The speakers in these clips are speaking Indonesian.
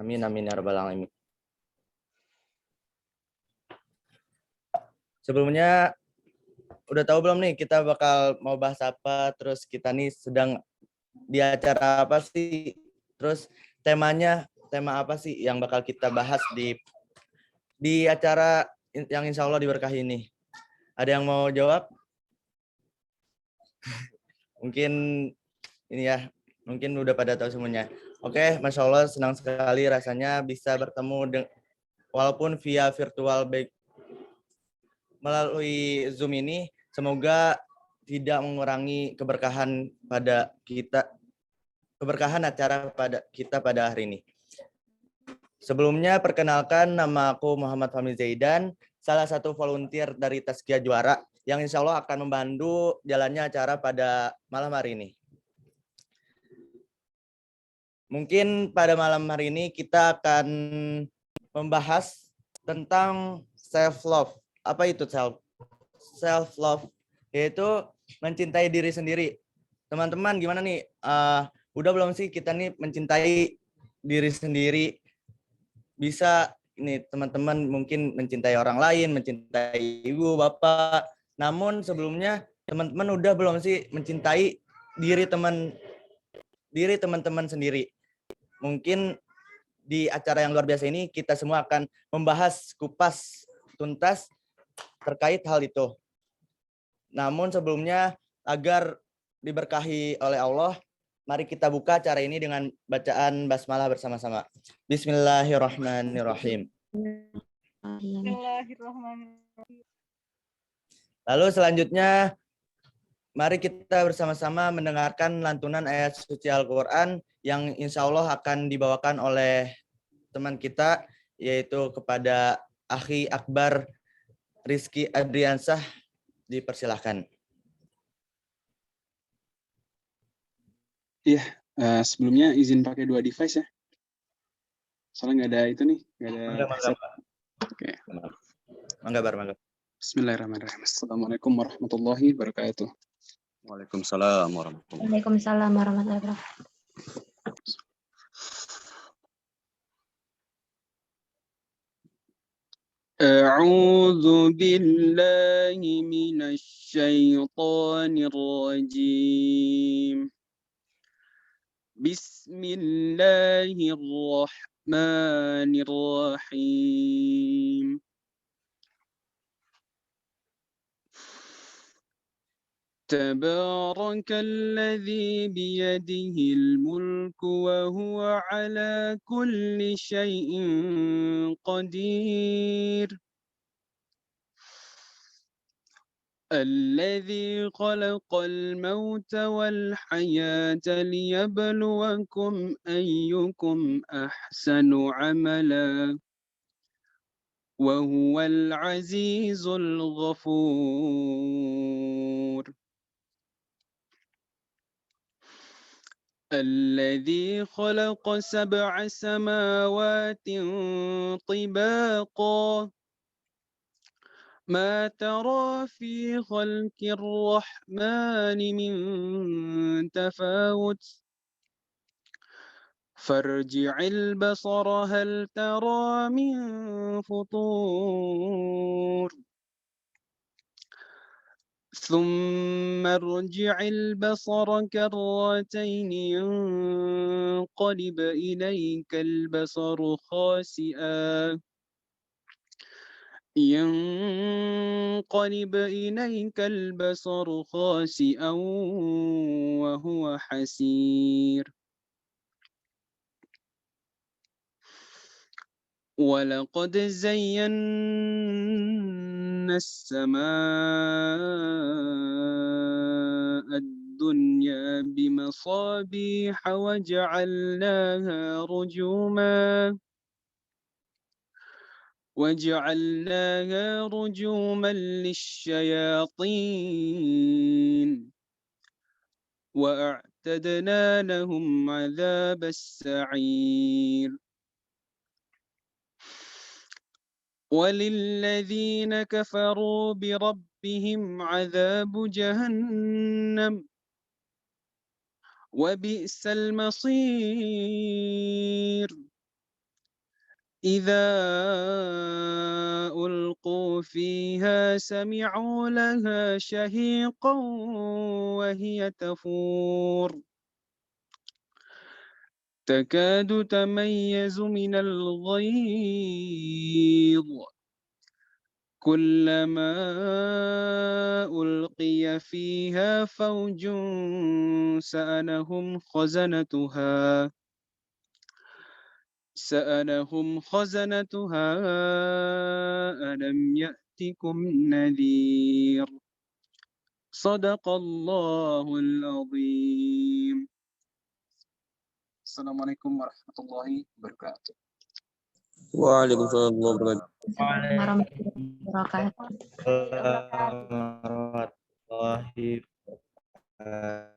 Amin amin ya rabbal alamin. Sebelumnya udah tahu belum nih kita bakal mau bahas apa, terus kita nih sedang di acara apa sih, terus tema apa sih yang bakal kita bahas di acara yang insya Allah diberkahi ini. Ada yang mau jawab? Mungkin ini ya, mungkin udah pada tahu semuanya. Oke, Masya Allah senang sekali rasanya bisa bertemu walaupun via virtual baik melalui Zoom ini. Semoga tidak mengurangi keberkahan pada kita, keberkahan acara pada kita pada hari ini. Sebelumnya perkenalkan, nama aku Muhammad Fahmi Zaidan, salah satu volunteer dari Tazkiyah Juara yang insya Allah akan membantu jalannya acara pada malam hari ini. Mungkin pada malam hari ini kita akan membahas tentang self-love. Apa itu self-love? Yaitu mencintai diri sendiri. Teman-teman gimana nih? Udah belum sih kita nih mencintai diri sendiri? Bisa ini teman-teman mungkin mencintai orang lain, mencintai ibu, bapak. Namun sebelumnya teman-teman udah belum sih mencintai diri teman-teman sendiri? Mungkin di acara yang luar biasa ini kita semua akan membahas kupas tuntas terkait hal itu. Namun sebelumnya agar diberkahi oleh Allah, mari kita buka acara ini dengan bacaan basmalah bersama-sama. Bismillahirrahmanirrahim. Lalu selanjutnya mari kita bersama-sama mendengarkan lantunan ayat suci Al-Quran yang insya Allah akan dibawakan oleh teman kita, yaitu kepada Akhi Akbar Rizky Adriansah. Dipersilahkan. Iya, sebelumnya izin pakai 2 device ya. Soalnya nggak ada itu nih, nggak ada headset. Oke. Mangga. Bismillahirrahmanirrahim. Assalamualaikum warahmatullahi wabarakatuh. Waalaikumsalam warahmatullahi wabarakatuh. A'udzu billahi minasy syaithanir rajim. Bismillahirrahmanirrahim. تبارك الذي بيده الملك وهو على كل شيء قدير الذي خلق الموت والحياة ليبلوكم أيكم أحسن عملا وهو العزيز الغفور الذي خلق 7 سماوات طباقا ما ترى في خلق الرحمن من تفاوت فارجع البصر هل ترى من فطور ثم ارجع البصر كرتين ينقلب إليك البصر خاسئا وهو حسير ولقد زينا السماء الدنيا بمصابيح وجعلناها رجوما للشياطين وأعتدنا لهم عذاب السعير وللذين كفروا بربهم عذاب جهنم وبئس المصير إذا ألقوا فيها سمعوا لها شهيقا وهي تفور تكاد تميز من الغيظ كلما ألقي فيها فوج سألهم خزنتها ألم يأتكم نذير صدق الله العظيم. Assalamualaikum warahmatullahi wabarakatuh. Waalaikumsalam warahmatullahi Warahmatullahi wabarakatuh. Warahmatullahi wabarakatuh.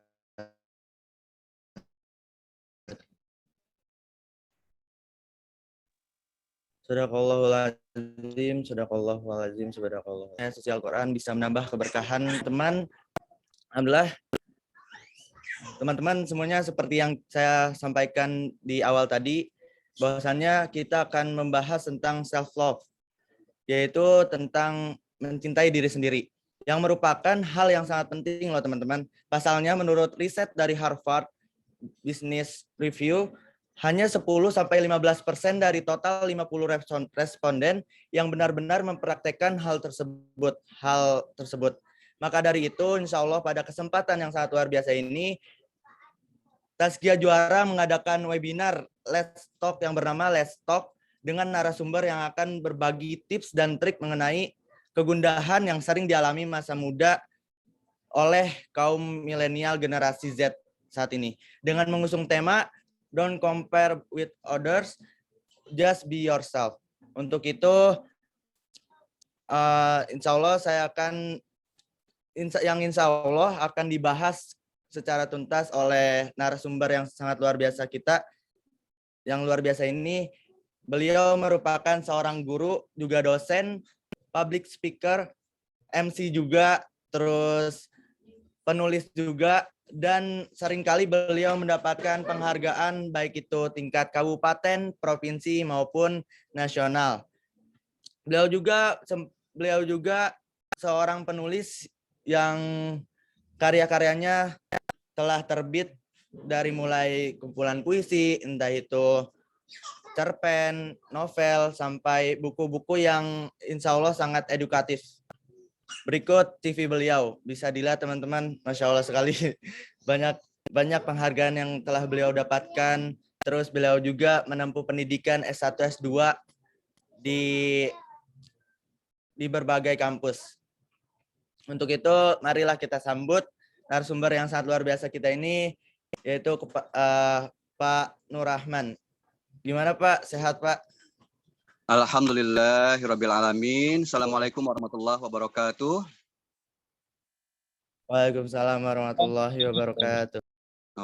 Sadaqallahul azim, sadaqallahul azim, sadaqallahu. Sosial Quran bisa menambah keberkahan teman. Alhamdulillah. Teman-teman semuanya seperti yang saya sampaikan di awal tadi, bahwasannya kita akan membahas tentang self love, yaitu tentang mencintai diri sendiri, yang merupakan hal yang sangat penting loh teman-teman. Pasalnya menurut riset dari Harvard Business Review, hanya 10-15% dari total 50 responden yang benar-benar mempraktekkan hal tersebut. Maka dari itu, insya Allah pada kesempatan yang sangat luar biasa ini, Tazkiyah Juara mengadakan webinar Let's Talk yang bernama Let's Talk dengan narasumber yang akan berbagi tips dan trik mengenai kegundahan yang sering dialami masa muda oleh kaum milenial generasi Z saat ini. Dengan mengusung tema Don't compare with others, just be yourself. Untuk itu, insya Allah saya akan, insya Allah akan dibahas secara tuntas oleh narasumber yang sangat luar biasa kita. Yang luar biasa ini, beliau merupakan seorang guru, juga dosen, public speaker, MC juga, terus penulis juga, dan seringkali beliau mendapatkan penghargaan baik itu tingkat kabupaten, provinsi maupun nasional. Beliau juga seorang penulis yang karya-karyanya telah terbit dari mulai kumpulan puisi, entah itu cerpen, novel, sampai buku-buku yang insya Allah sangat edukatif. Berikut CV beliau, bisa dilihat teman-teman, Masya Allah sekali. Banyak penghargaan yang telah beliau dapatkan. Terus beliau juga menempuh pendidikan S1, S2 di berbagai kampus. Untuk itu, marilah kita sambut narasumber yang sangat luar biasa kita ini, yaitu Pak Nur Rahman. Gimana Pak? Sehat Pak? Alhamdulillahirrabbilalamin. Assalamualaikum warahmatullahi wabarakatuh. Waalaikumsalam warahmatullahi wabarakatuh.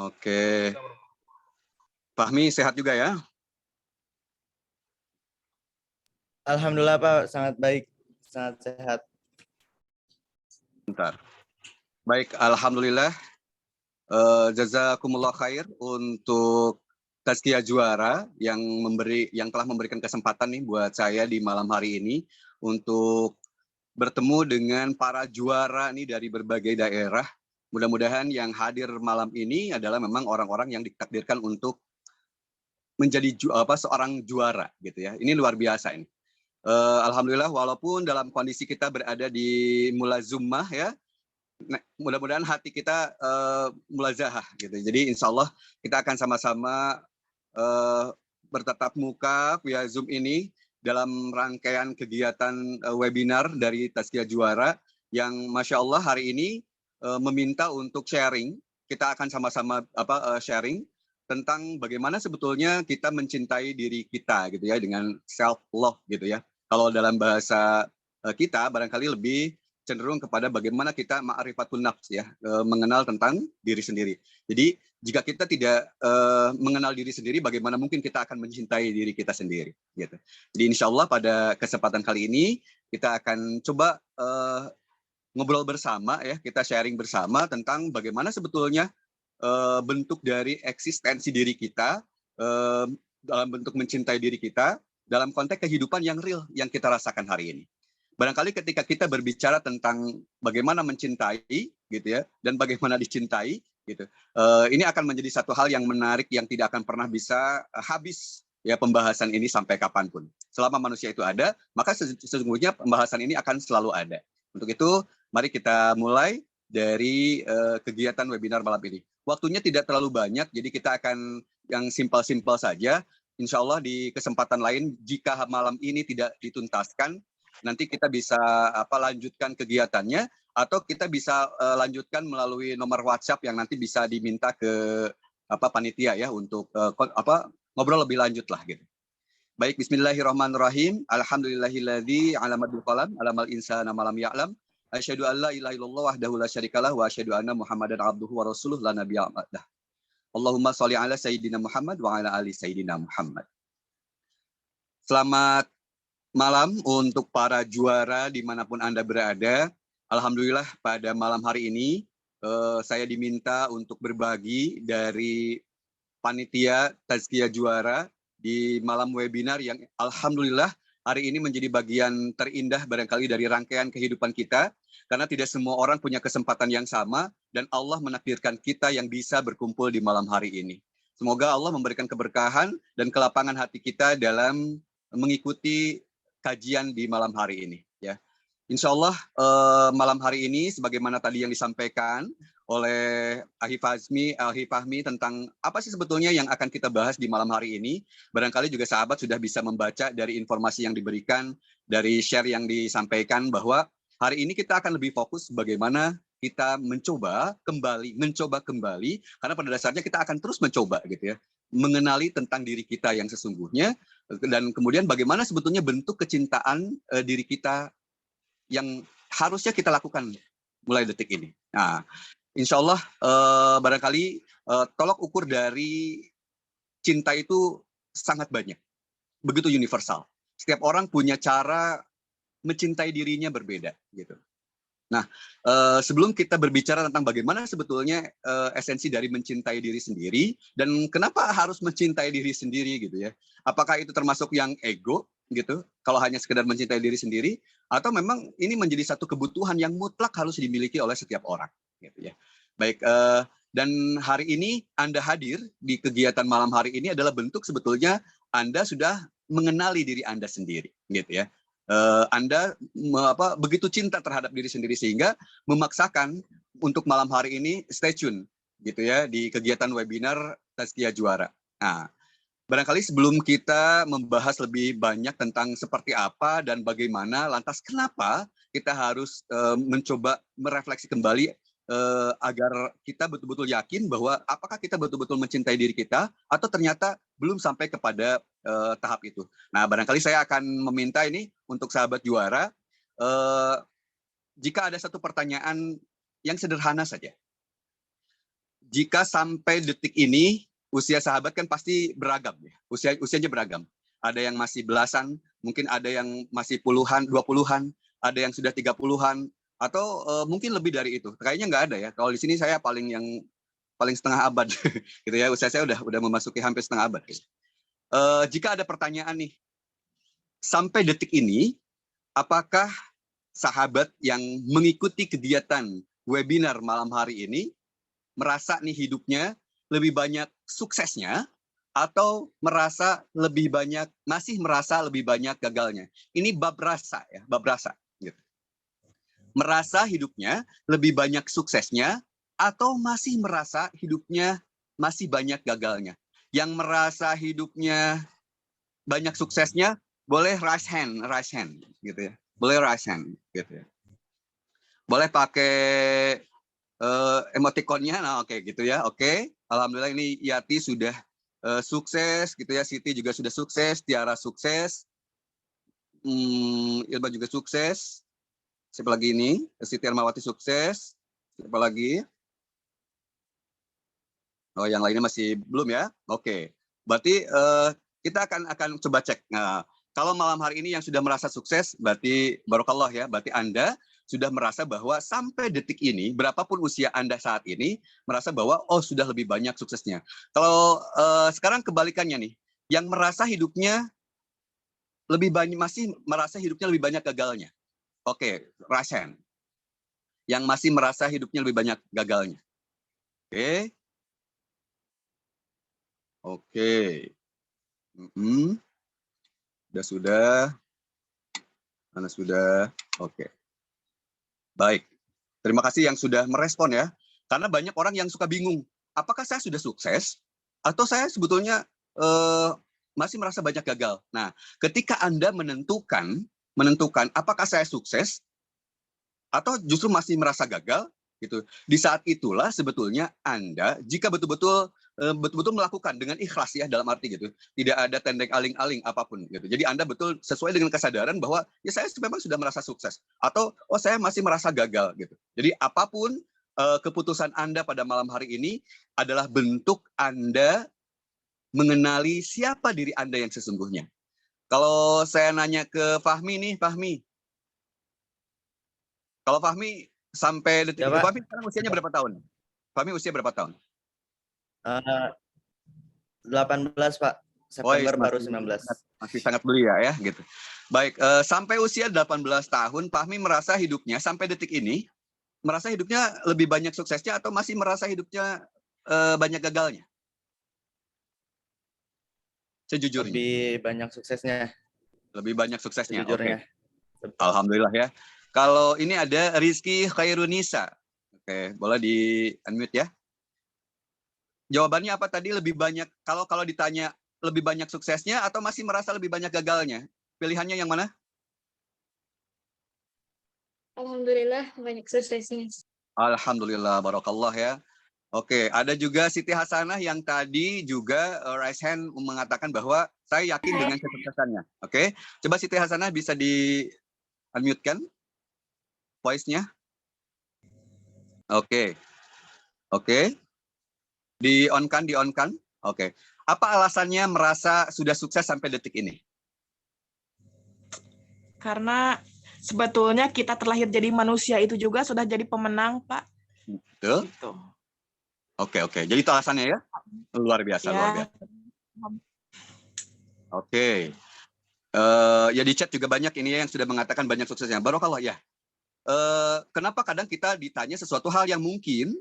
Oke. Fahmi sehat juga ya? Alhamdulillah Pak, sangat baik, sangat sehat. Bentar. Baik, alhamdulillah. Jazakumullah khair untuk Tazkiyah Juara yang telah memberikan kesempatan nih buat saya di malam hari ini untuk bertemu dengan para juara nih dari berbagai daerah. Mudah-mudahan yang hadir malam ini adalah memang orang-orang yang ditakdirkan untuk menjadi seorang juara gitu ya. Ini luar biasa ini. Alhamdulillah, walaupun dalam kondisi kita berada di mulazumah ya, mudah-mudahan hati kita mulazahah gitu. Jadi insya Allah kita akan sama-sama bertatap muka via Zoom ini dalam rangkaian kegiatan webinar dari Tazkiyah Juara yang Masya Allah hari ini meminta untuk sharing. Kita akan sama-sama sharing tentang bagaimana sebetulnya kita mencintai diri kita gitu ya, dengan self love gitu ya. Kalau dalam bahasa kita barangkali lebih cenderung kepada bagaimana kita ma'rifatun nafs ya, mengenal tentang diri sendiri. Jadi jika kita tidak mengenal diri sendiri, bagaimana mungkin kita akan mencintai diri kita sendiri gitu. Jadi insya Allah pada kesempatan kali ini kita akan coba ngobrol bersama ya, kita sharing bersama tentang bagaimana sebetulnya bentuk dari eksistensi diri kita dalam bentuk mencintai diri kita dalam konteks kehidupan yang real yang kita rasakan hari ini. Barangkali ketika kita berbicara tentang bagaimana mencintai, gitu ya, dan bagaimana dicintai, gitu, ini akan menjadi satu hal yang menarik yang tidak akan pernah bisa habis ya pembahasan ini sampai kapanpun. Selama manusia itu ada, maka sesungguhnya pembahasan ini akan selalu ada. Untuk itu, mari kita mulai dari kegiatan webinar malam ini. Waktunya tidak terlalu banyak, jadi kita akan yang simpel-simpel saja. Insya Allah di kesempatan lain, jika malam ini tidak dituntaskan, nanti kita bisa lanjutkan kegiatannya, atau kita bisa lanjutkan melalui nomor WhatsApp yang nanti bisa diminta ke panitia ya untuk ngobrol lebih lanjut lah gitu. Baik, bismillahirrahmanirrahim. Alhamdulillahilladzi 'allama bil qalam, 'allamal insana ma lam ya'lam. Asyhadu an la ilaha illallah wahdahu la syarikalah wa asyhadu anna Muhammadan abduhu wa rasuluh la nabiyya ba'dah. Allahumma sholli ala sayyidina Muhammad wa ala ali sayyidina Muhammad. Selamat malam untuk para juara dimanapun Anda berada. Alhamdulillah pada malam hari ini saya diminta untuk berbagi dari panitia Tazkiyah Juara di malam webinar yang alhamdulillah hari ini menjadi bagian terindah barangkali dari rangkaian kehidupan kita, karena tidak semua orang punya kesempatan yang sama dan Allah menakdirkan kita yang bisa berkumpul di malam hari ini. Semoga Allah memberikan keberkahan dan kelapangan hati kita dalam mengikuti kajian di malam hari ini ya. Insya Allah malam hari ini sebagaimana tadi yang disampaikan oleh Ahi Fahmi tentang apa sih sebetulnya yang akan kita bahas di malam hari ini. Barangkali juga sahabat sudah bisa membaca dari informasi yang diberikan, dari share yang disampaikan bahwa hari ini kita akan lebih fokus bagaimana kita mencoba kembali, karena pada dasarnya kita akan terus mencoba gitu ya, mengenali tentang diri kita yang sesungguhnya, dan kemudian bagaimana sebetulnya bentuk kecintaan diri kita yang harusnya kita lakukan mulai detik ini. Nah, insya Allah barangkali tolok ukur dari cinta itu sangat banyak, begitu universal. Setiap orang punya cara mencintai dirinya berbeda, gitu. Nah, sebelum kita berbicara tentang bagaimana sebetulnya esensi dari mencintai diri sendiri dan kenapa harus mencintai diri sendiri, gitu ya? Apakah itu termasuk yang ego, gitu? Kalau hanya sekedar mencintai diri sendiri, atau memang ini menjadi satu kebutuhan yang mutlak harus dimiliki oleh setiap orang, gitu ya? Baik. Dan hari ini Anda hadir di kegiatan malam hari ini adalah bentuk sebetulnya Anda sudah mengenali diri Anda sendiri, gitu ya. Anda begitu cinta terhadap diri sendiri sehingga memaksakan untuk malam hari ini stay tune gitu ya di kegiatan webinar Tazkiyah Juara. Nah, barangkali sebelum kita membahas lebih banyak tentang seperti apa dan bagaimana, lantas kenapa kita harus mencoba merefleksi kembali agar kita betul-betul yakin bahwa apakah kita betul-betul mencintai diri kita atau ternyata belum sampai kepada tahap itu. Nah, barangkali saya akan meminta ini untuk sahabat juara, jika ada satu pertanyaan yang sederhana saja. Jika sampai detik ini, usia sahabat kan pasti beragam ya, usianya beragam. Ada yang masih belasan, mungkin ada yang masih puluhan, 20-an, ada yang sudah 30-an, atau mungkin lebih dari itu. Kayaknya nggak ada ya. Kalau di sini saya paling setengah abad gitu ya. Usia saya udah memasuki hampir setengah abad. Jika ada pertanyaan nih, sampai detik ini, apakah sahabat yang mengikuti kegiatan webinar malam hari ini merasa nih hidupnya lebih banyak suksesnya atau masih merasa lebih banyak gagalnya? Ini bab rasa ya, bab rasa. Gitu. Merasa hidupnya lebih banyak suksesnya atau masih merasa hidupnya masih banyak gagalnya. Yang merasa hidupnya banyak suksesnya boleh raise hand gitu ya. Boleh raise hand gitu ya. Boleh pakai emoticonnya, nah oke gitu ya. Oke. Alhamdulillah ini Yati sudah sukses gitu ya. Siti juga sudah sukses, Tiara sukses. Ilma juga sukses. Siapa lagi ini? Siti Armawati sukses. Siapa lagi? Oh, yang lainnya masih belum ya? Oke. Berarti kita akan coba cek. Nah, kalau malam hari ini yang sudah merasa sukses, berarti barokallah ya. Berarti Anda sudah merasa bahwa sampai detik ini, berapapun usia Anda saat ini, merasa bahwa oh sudah lebih banyak suksesnya. Kalau sekarang kebalikannya nih, yang merasa hidupnya lebih banyak masih merasa hidupnya lebih banyak gagalnya? Oke, raise hand. Yang masih merasa hidupnya lebih banyak gagalnya. Oke. Oke. Sudah. Mana sudah? Oke. Baik. Terima kasih yang sudah merespon ya. Karena banyak orang yang suka bingung. Apakah saya sudah sukses? Atau saya sebetulnya masih merasa banyak gagal? Nah, ketika Anda menentukan apakah saya sukses? Atau justru masih merasa gagal? Gitu. Di saat itulah sebetulnya Anda, jika betul-betul melakukan dengan ikhlas ya, dalam arti gitu, tidak ada tendeng aling-aling apapun gitu. Jadi Anda betul sesuai dengan kesadaran bahwa ya saya memang sudah merasa sukses, atau oh saya masih merasa gagal gitu. Jadi apapun keputusan Anda pada malam hari ini adalah bentuk Anda mengenali siapa diri Anda yang sesungguhnya. Kalau saya nanya ke Fahmi nih, Fahmi. Kalau Fahmi sampai detik ini, Fahmi sekarang usianya berapa tahun? Fahmi usia berapa tahun? 18 Pak, September baru 19. Masih sangat belia ya gitu. Baik, sampai usia 18 tahun, Fahmi merasa hidupnya sampai detik ini, merasa hidupnya lebih banyak suksesnya atau masih merasa hidupnya banyak gagalnya? Sejujurnya. Lebih banyak suksesnya. Lebih banyak suksesnya, sejujurnya. Okay. Alhamdulillah ya. Kalau ini ada Rizky Khairunisa. Oke, boleh di-unmute ya. Jawabannya apa tadi? Lebih banyak, kalau ditanya lebih banyak suksesnya atau masih merasa lebih banyak gagalnya? Pilihannya yang mana? Alhamdulillah banyak suksesnya. Alhamdulillah, barakallah ya. Oke, ada juga Siti Hasanah yang tadi juga raise hand mengatakan bahwa saya yakin dengan kesuksesannya. Oke, coba Siti Hasanah bisa di-unmute-kan voice-nya. Oke. Di-on-kan. Oke. Apa alasannya merasa sudah sukses sampai detik ini? Karena sebetulnya kita terlahir jadi manusia itu juga sudah jadi pemenang, Pak. Betul. Gitu. Oke. Jadi itu alasannya ya? Luar biasa, luar biasa. Oke. Ya di chat juga banyak ini yang sudah mengatakan banyak suksesnya. Barokallah ya. Kenapa kadang kita ditanya sesuatu hal yang mungkin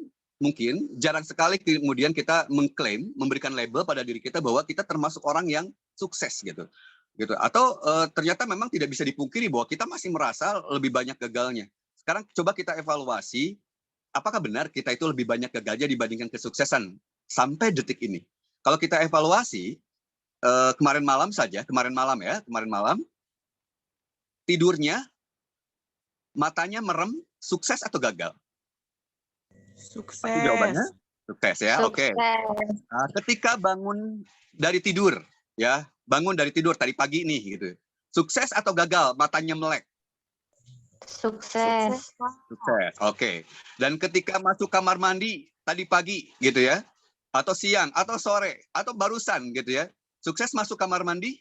jarang sekali kemudian kita mengklaim, memberikan label pada diri kita bahwa kita termasuk orang yang sukses gitu. Atau ternyata memang tidak bisa dipungkiri bahwa kita masih merasa lebih banyak gagalnya. Sekarang coba kita evaluasi, apakah benar kita itu lebih banyak gagalnya dibandingkan kesuksesan sampai detik ini? Kalau kita evaluasi, kemarin malam tidurnya, matanya merem, sukses atau gagal? Sukses. Pasti jawabannya sukses ya. Oke. Nah, ketika bangun dari tidur tadi pagi nih gitu. Sukses atau gagal matanya melek? Sukses. Sukses. Oke. Dan ketika masuk kamar mandi tadi pagi gitu ya, atau siang atau sore atau barusan gitu ya. Sukses masuk kamar mandi?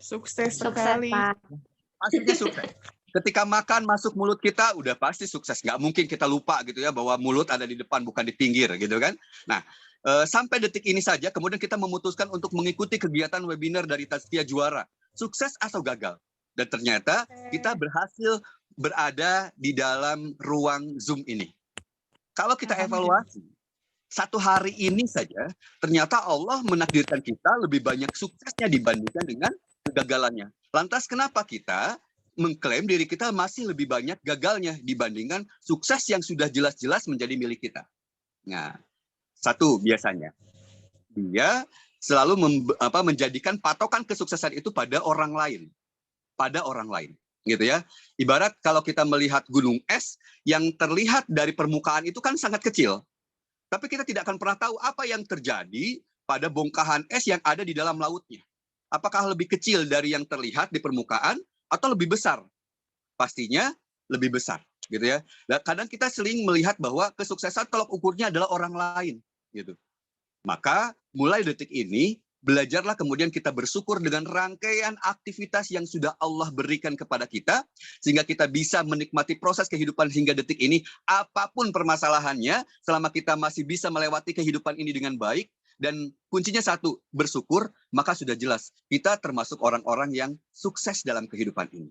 Sukses sekali. Pastinya sukses. Ketika makan masuk mulut kita udah pasti sukses. Nggak mungkin kita lupa gitu ya bahwa mulut ada di depan bukan di pinggir gitu kan. Nah, sampai detik ini saja kemudian kita memutuskan untuk mengikuti kegiatan webinar dari Tazkiyah Juara. Sukses atau gagal? Dan ternyata kita berhasil berada di dalam ruang Zoom ini. Kalau kita evaluasi, satu hari ini saja ternyata Allah menakdirkan kita lebih banyak suksesnya dibandingkan dengan kegagalannya. Lantas kenapa kita mengklaim diri kita masih lebih banyak gagalnya dibandingkan sukses yang sudah jelas-jelas menjadi milik kita? Nah, satu biasanya dia selalu menjadikan patokan kesuksesan itu pada orang lain, gitu ya. Ibarat kalau kita melihat gunung es yang terlihat dari permukaan itu kan sangat kecil, tapi kita tidak akan pernah tahu apa yang terjadi pada bongkahan es yang ada di dalam lautnya. Apakah lebih kecil dari yang terlihat di permukaan atau lebih besar? Pastinya lebih besar, gitu ya. Dan kadang kita sering melihat bahwa kesuksesan tolak ukurnya adalah orang lain, gitu. Maka mulai detik ini belajarlah kemudian kita bersyukur dengan rangkaian aktivitas yang sudah Allah berikan kepada kita sehingga kita bisa menikmati proses kehidupan hingga detik ini apapun permasalahannya selama kita masih bisa melewati kehidupan ini dengan baik Dan kuncinya satu, bersyukur, maka sudah jelas kita termasuk orang-orang yang sukses dalam kehidupan ini.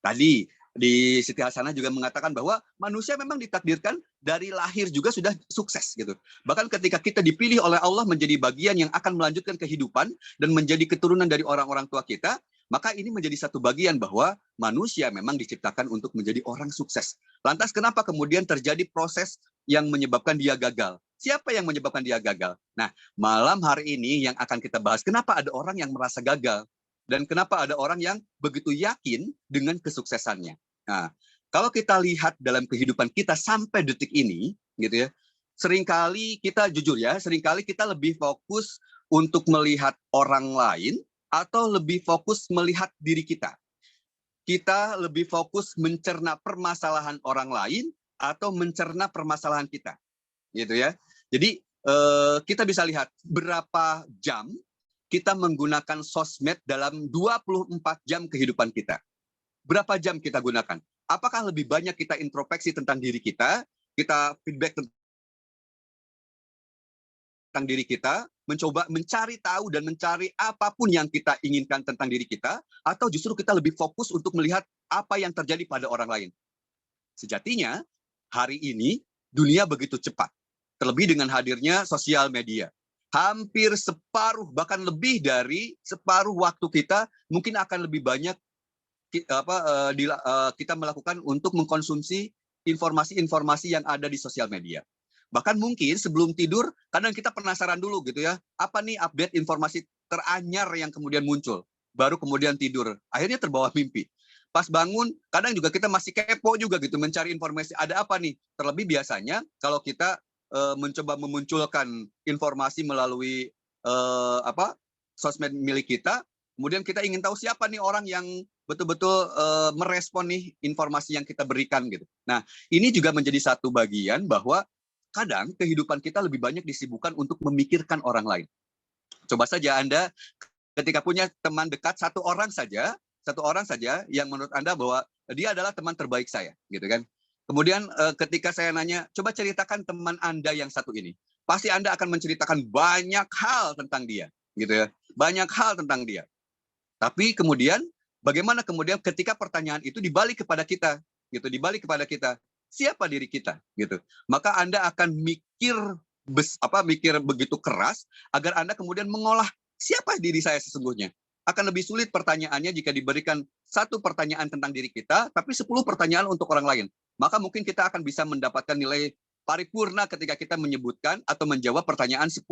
Tadi di Siti Hasanah juga mengatakan bahwa manusia memang ditakdirkan dari lahir juga sudah sukses gitu. Bahkan ketika kita dipilih oleh Allah menjadi bagian yang akan melanjutkan kehidupan dan menjadi keturunan dari orang-orang tua kita, maka ini menjadi satu bagian bahwa manusia memang diciptakan untuk menjadi orang sukses. Lantas kenapa kemudian terjadi proses yang menyebabkan dia gagal? Siapa yang menyebabkan dia gagal? Nah, malam hari ini yang akan kita bahas, kenapa ada orang yang merasa gagal? Dan kenapa ada orang yang begitu yakin dengan kesuksesannya? Nah, kalau kita lihat dalam kehidupan kita sampai detik ini, gitu ya, seringkali kita jujur ya, seringkali kita lebih fokus untuk melihat orang lain atau lebih fokus melihat diri kita. Kita lebih fokus mencerna permasalahan orang lain atau mencerna permasalahan kita, gitu ya. Jadi kita bisa lihat berapa jam kita menggunakan sosmed dalam 24 jam kehidupan kita. Berapa jam kita gunakan? Apakah lebih banyak kita introspeksi tentang diri kita feedback tentang diri kita, mencoba mencari tahu dan mencari apapun yang kita inginkan tentang diri kita, atau justru kita lebih fokus untuk melihat apa yang terjadi pada orang lain? Sejatinya, hari ini dunia begitu cepat, terlebih dengan hadirnya sosial media. Hampir separuh, bahkan lebih dari separuh waktu kita mungkin akan lebih banyak kita melakukan untuk mengkonsumsi informasi-informasi yang ada di sosial media. Bahkan mungkin sebelum tidur, kadang kita penasaran dulu gitu ya, apa nih update informasi teranyar yang kemudian muncul, baru kemudian tidur. Akhirnya terbawa mimpi. Pas bangun, kadang juga kita masih kepo juga gitu, mencari informasi, ada apa nih? Terlebih biasanya kalau kita mencoba memunculkan informasi melalui sosmed milik kita, kemudian kita ingin tahu siapa nih orang yang betul-betul merespon nih informasi yang kita berikan gitu. Nah, ini juga menjadi satu bagian bahwa kadang kehidupan kita lebih banyak disibukkan untuk memikirkan orang lain. Coba saja Anda ketika punya teman dekat satu orang saja yang menurut Anda bahwa dia adalah teman terbaik saya, gitu kan? Kemudian ketika saya nanya, coba ceritakan teman Anda yang satu ini. Pasti Anda akan menceritakan banyak hal tentang dia, gitu ya. Banyak hal tentang dia. Tapi kemudian bagaimana kemudian ketika pertanyaan itu dibalik kepada kita, gitu, dibalik kepada kita, siapa diri kita, gitu. Maka Anda akan mikir begitu keras agar Anda kemudian mengolah siapa diri saya sesungguhnya. Akan lebih sulit pertanyaannya jika diberikan satu pertanyaan tentang diri kita, tapi 10 pertanyaan untuk orang lain. Maka mungkin kita akan bisa mendapatkan nilai paripurna ketika kita menyebutkan atau menjawab pertanyaan 10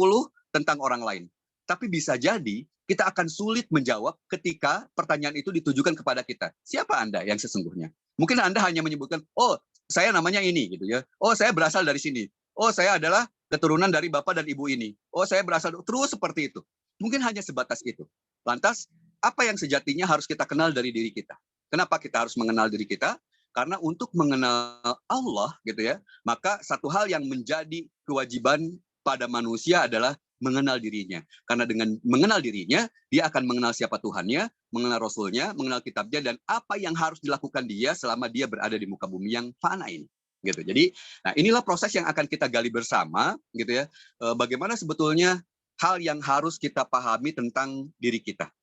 tentang orang lain. Tapi bisa jadi kita akan sulit menjawab ketika pertanyaan itu ditujukan kepada kita. Siapa Anda yang sesungguhnya? Mungkin Anda hanya menyebutkan, oh saya namanya ini, gitu ya. Oh saya berasal dari sini. Oh saya adalah keturunan dari bapak dan ibu ini. Oh saya berasal, terus seperti itu. Mungkin hanya sebatas itu. Lantas, apa yang sejatinya harus kita kenal dari diri kita? Kenapa kita harus mengenal diri kita? Karena untuk mengenal Allah, gitu ya, maka satu hal yang menjadi kewajiban pada manusia adalah mengenal dirinya. Karena dengan mengenal dirinya, dia akan mengenal siapa Tuhannya, mengenal Rasulnya, mengenal kitabnya, dan apa yang harus dilakukan dia selama dia berada di muka bumi yang fana ini. Gitu. Jadi, nah inilah proses yang akan kita gali bersama, gitu ya. Bagaimana sebetulnya hal yang harus kita pahami tentang diri kita.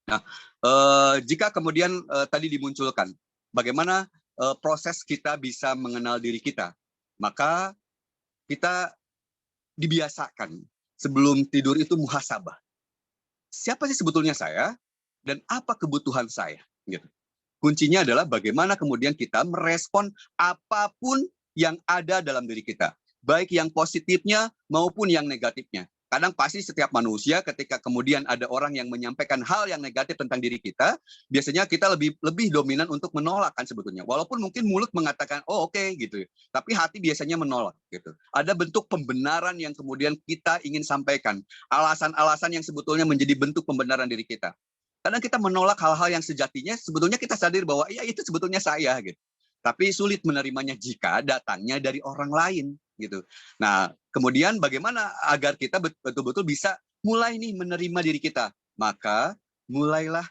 Nah, jika kemudian tadi dimunculkan, bagaimana proses kita bisa mengenal diri kita, maka kita dibiasakan sebelum tidur itu muhasabah. Siapa sih sebetulnya saya dan apa kebutuhan saya? Gitu. Kuncinya adalah bagaimana kemudian kita merespon apapun yang ada dalam diri kita, baik yang positifnya maupun yang negatifnya. Kadang pasti setiap manusia ketika kemudian ada orang yang menyampaikan hal yang negatif tentang diri kita, biasanya kita lebih dominan untuk menolak kan sebetulnya. Walaupun mungkin mulut mengatakan, oh oke, gitu. Tapi hati biasanya menolak. Gitu. Ada bentuk pembenaran yang kemudian kita ingin sampaikan. Alasan-alasan yang sebetulnya menjadi bentuk pembenaran diri kita. Kadang kita menolak hal-hal yang sejatinya, sebetulnya kita sadar bahwa iya itu sebetulnya saya. Gitu. Tapi sulit menerimanya jika datangnya dari orang lain. Gitu. Nah, kemudian bagaimana agar kita betul-betul bisa mulai nih menerima diri kita? Maka mulailah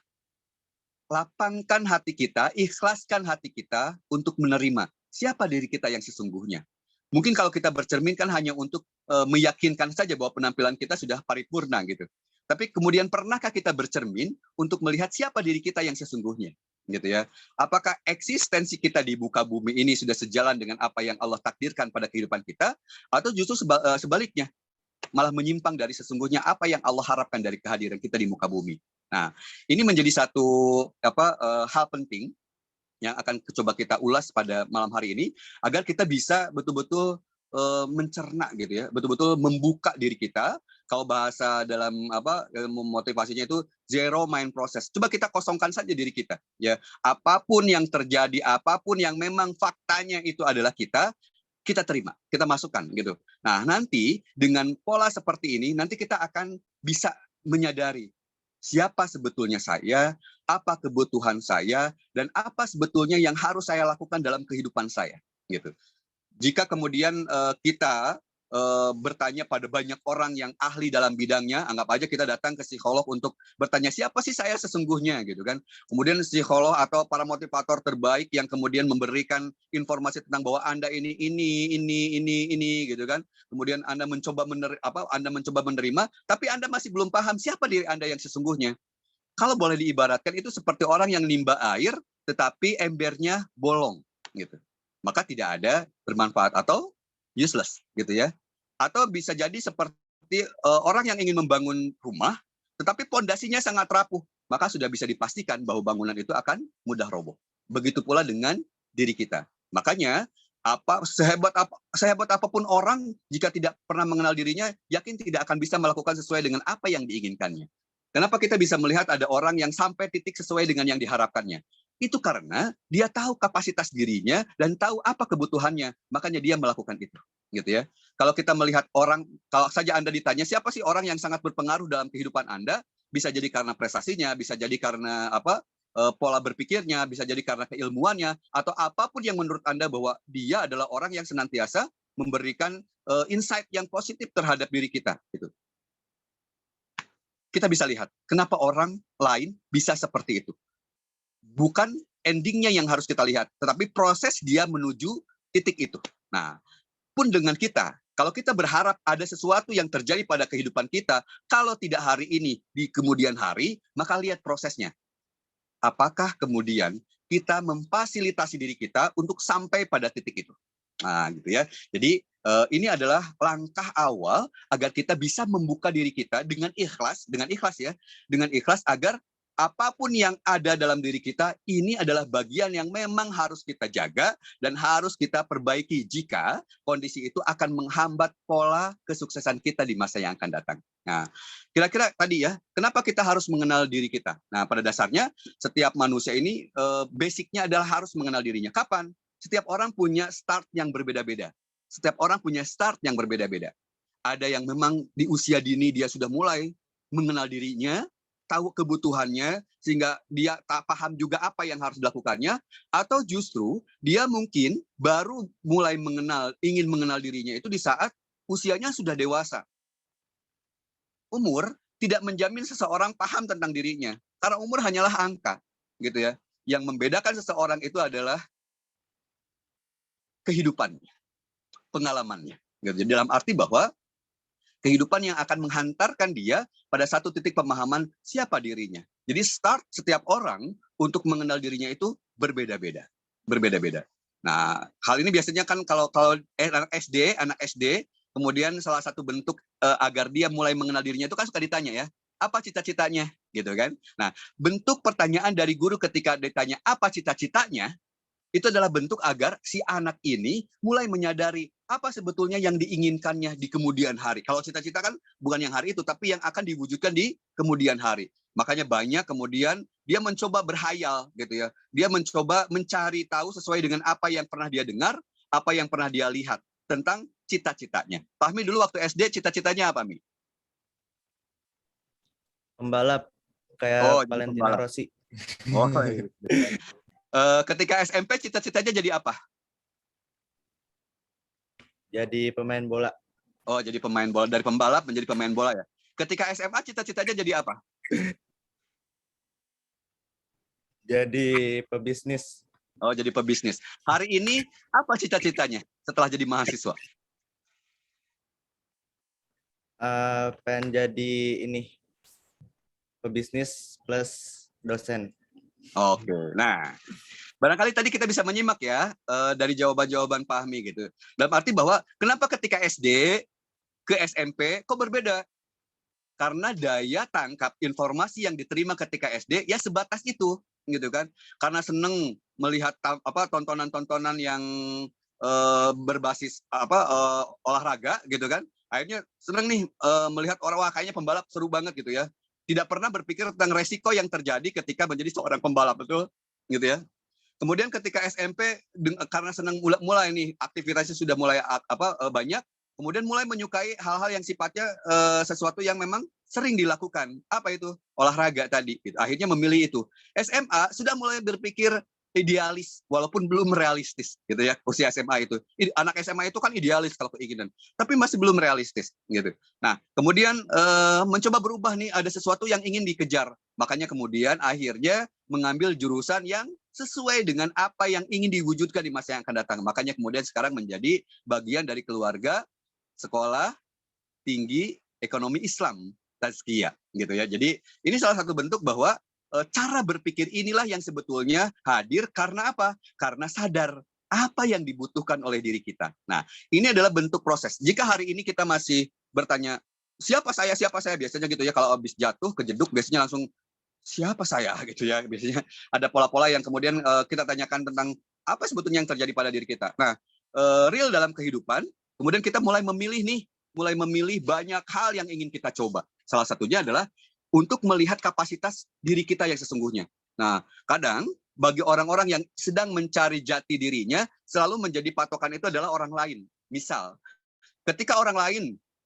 lapangkan hati kita, ikhlaskan hati kita untuk menerima siapa diri kita yang sesungguhnya. Mungkin kalau kita bercermin kan hanya untuk meyakinkan saja bahwa penampilan kita sudah paripurna gitu. Tapi kemudian pernahkah kita bercermin untuk melihat siapa diri kita yang sesungguhnya, gitu ya? Apakah eksistensi kita di muka bumi ini sudah sejalan dengan apa yang Allah takdirkan pada kehidupan kita, atau justru sebaliknya, malah menyimpang dari sesungguhnya apa yang Allah harapkan dari kehadiran kita di muka bumi? Nah, ini menjadi satu hal penting yang akan coba kita ulas pada malam hari ini, agar kita bisa betul-betul mencerna gitu ya, betul-betul membuka diri kita. Kalau bahasa dalam motivasinya itu zero mind process. Coba kita kosongkan saja diri kita ya. Apapun yang terjadi, apapun yang memang faktanya itu adalah kita terima, kita masukkan gitu. Nah, nanti dengan pola seperti ini nanti kita akan bisa menyadari siapa sebetulnya saya, apa kebutuhan saya, dan apa sebetulnya yang harus saya lakukan dalam kehidupan saya gitu. Jika kemudian kita bertanya pada banyak orang yang ahli dalam bidangnya, anggap aja kita datang ke psikolog untuk bertanya siapa sih saya sesungguhnya gitu kan. Kemudian psikolog atau para motivator terbaik yang kemudian memberikan informasi tentang bahwa Anda ini gitu kan. Kemudian Anda mencoba menerima, tapi Anda masih belum paham siapa diri Anda yang sesungguhnya. Kalau boleh diibaratkan itu seperti orang yang nimba air tetapi embernya bolong gitu. Maka tidak ada bermanfaat atau useless gitu ya. Atau bisa jadi seperti orang yang ingin membangun rumah tetapi pondasinya sangat rapuh, maka sudah bisa dipastikan bahwa bangunan itu akan mudah roboh. Begitu pula dengan diri kita. Makanya sehebat apapun orang, jika tidak pernah mengenal dirinya, yakin tidak akan bisa melakukan sesuai dengan apa yang diinginkannya. Kenapa kita bisa melihat ada orang yang sampai titik sesuai dengan yang diharapkannya? Itu karena dia tahu kapasitas dirinya dan tahu apa kebutuhannya, makanya dia melakukan itu, gitu ya. Kalau kita melihat orang, kalau saja Anda ditanya siapa sih orang yang sangat berpengaruh dalam kehidupan Anda, bisa jadi karena prestasinya, bisa jadi karena pola berpikirnya, bisa jadi karena keilmuannya, atau apapun yang menurut Anda bahwa dia adalah orang yang senantiasa memberikan insight yang positif terhadap diri kita, gitu. Kita bisa lihat kenapa orang lain bisa seperti itu. Bukan endingnya yang harus kita lihat, tetapi proses dia menuju titik itu. Nah, pun dengan kita, kalau kita berharap ada sesuatu yang terjadi pada kehidupan kita, kalau tidak hari ini, di kemudian hari, maka lihat prosesnya. Apakah kemudian kita memfasilitasi diri kita untuk sampai pada titik itu? Nah, gitu ya. Jadi ini adalah langkah awal agar kita bisa membuka diri kita dengan ikhlas agar apapun yang ada dalam diri kita, ini adalah bagian yang memang harus kita jaga dan harus kita perbaiki jika kondisi itu akan menghambat pola kesuksesan kita di masa yang akan datang. Nah, kira-kira tadi ya, kenapa kita harus mengenal diri kita? Nah, pada dasarnya setiap manusia ini basicnya adalah harus mengenal dirinya. Kapan? Setiap orang punya start yang berbeda-beda. Setiap orang punya start yang berbeda-beda. Ada yang memang di usia dini dia sudah mulai mengenal dirinya, tahu kebutuhannya, sehingga dia tak paham juga apa yang harus dilakukannya, atau justru dia mungkin baru mulai ingin mengenal dirinya itu di saat usianya sudah dewasa. Umur tidak menjamin seseorang paham tentang dirinya, karena umur hanyalah angka, gitu ya. Yang membedakan seseorang itu adalah kehidupannya, pengalamannya. Gitu. Dalam arti bahwa kehidupan yang akan menghantarkan dia pada satu titik pemahaman siapa dirinya. Jadi start setiap orang untuk mengenal dirinya itu berbeda-beda. Berbeda-beda. Nah, hal ini biasanya kan kalau anak SD, kemudian salah satu bentuk agar dia mulai mengenal dirinya itu kan suka ditanya ya, apa cita-citanya? Gitu kan. Nah, bentuk pertanyaan dari guru ketika ditanya apa cita-citanya, itu adalah bentuk agar si anak ini mulai menyadari apa sebetulnya yang diinginkannya di kemudian hari. Kalau cita-cita kan bukan yang hari itu, tapi yang akan diwujudkan di kemudian hari. Makanya banyak kemudian dia mencoba berhayal gitu ya. Dia mencoba mencari tahu sesuai dengan apa yang pernah dia dengar, apa yang pernah dia lihat tentang cita-citanya. Fahmi dulu waktu SD cita-citanya apa, Mi? Pembalap kayak Valentino pembalap. Rossi. Oh, iya. Ketika SMP cita-citanya jadi apa? Jadi pemain bola. Oh, jadi pemain bola. Dari pembalap menjadi pemain bola ya. Ketika SMA cita-citanya jadi apa? Jadi pebisnis. Oh, jadi pebisnis. Hari ini apa cita-citanya setelah jadi mahasiswa? pengen jadi ini pebisnis plus dosen. Oke. Nah, barangkali tadi kita bisa menyimak ya dari jawaban-jawaban Fahmi gitu. Dalam arti bahwa kenapa ketika SD ke SMP kok berbeda? Karena daya tangkap informasi yang diterima ketika SD ya sebatas itu, gitu kan? Karena seneng melihat tontonan-tontonan yang berbasis olahraga, gitu kan? Akhirnya seneng nih melihat orang wah kayaknya pembalap seru banget gitu ya. Tidak pernah berpikir tentang resiko yang terjadi ketika menjadi seorang pembalap, betul? Gitu ya. Kemudian ketika SMP karena senang mulai nih aktivitasnya sudah mulai banyak, kemudian mulai menyukai hal-hal yang sifatnya sesuatu yang memang sering dilakukan. Apa itu? Olahraga tadi. Gitu. Akhirnya memilih itu. SMA sudah mulai berpikir idealis walaupun belum realistis gitu ya usia SMA itu. Anak SMA itu kan idealis kalau keinginan, tapi masih belum realistis gitu. Nah, kemudian mencoba berubah nih, ada sesuatu yang ingin dikejar. Makanya kemudian akhirnya mengambil jurusan yang sesuai dengan apa yang ingin diwujudkan di masa yang akan datang. Makanya kemudian sekarang menjadi bagian dari keluarga sekolah tinggi ekonomi Islam Tazkiyah gitu ya. Jadi ini salah satu bentuk bahwa cara berpikir inilah yang sebetulnya hadir karena apa? Karena sadar apa yang dibutuhkan oleh diri kita. Nah, ini adalah bentuk proses. Jika hari ini kita masih bertanya, siapa saya biasanya gitu ya, kalau habis jatuh kejeduk biasanya langsung siapa saya gitu ya. Biasanya ada pola-pola yang kemudian kita tanyakan tentang apa sebetulnya yang terjadi pada diri kita. Nah, real dalam kehidupan, kemudian kita mulai memilih banyak hal yang ingin kita coba. Salah satunya adalah untuk melihat kapasitas diri kita yang sesungguhnya. Nah, kadang bagi orang-orang yang sedang mencari jati dirinya, selalu menjadi patokan itu adalah orang lain. Misal, ketika orang lain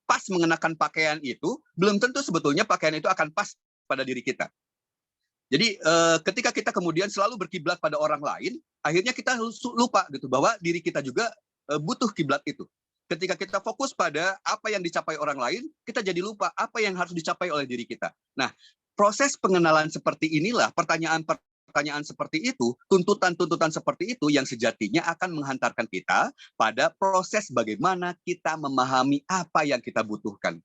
pas mengenakan pakaian itu, belum tentu sebetulnya pakaian itu akan pas pada diri kita. Jadi ketika kita kemudian selalu berkiblat pada orang lain, akhirnya kita lupa gitu bahwa diri kita juga butuh kiblat itu. Ketika kita fokus pada apa yang dicapai orang lain, kita jadi lupa apa yang harus dicapai oleh diri kita. Nah, proses pengenalan seperti inilah, pertanyaan seperti itu, tuntutan-tuntutan seperti itu yang sejatinya akan menghantarkan kita pada proses bagaimana kita memahami apa yang kita butuhkan.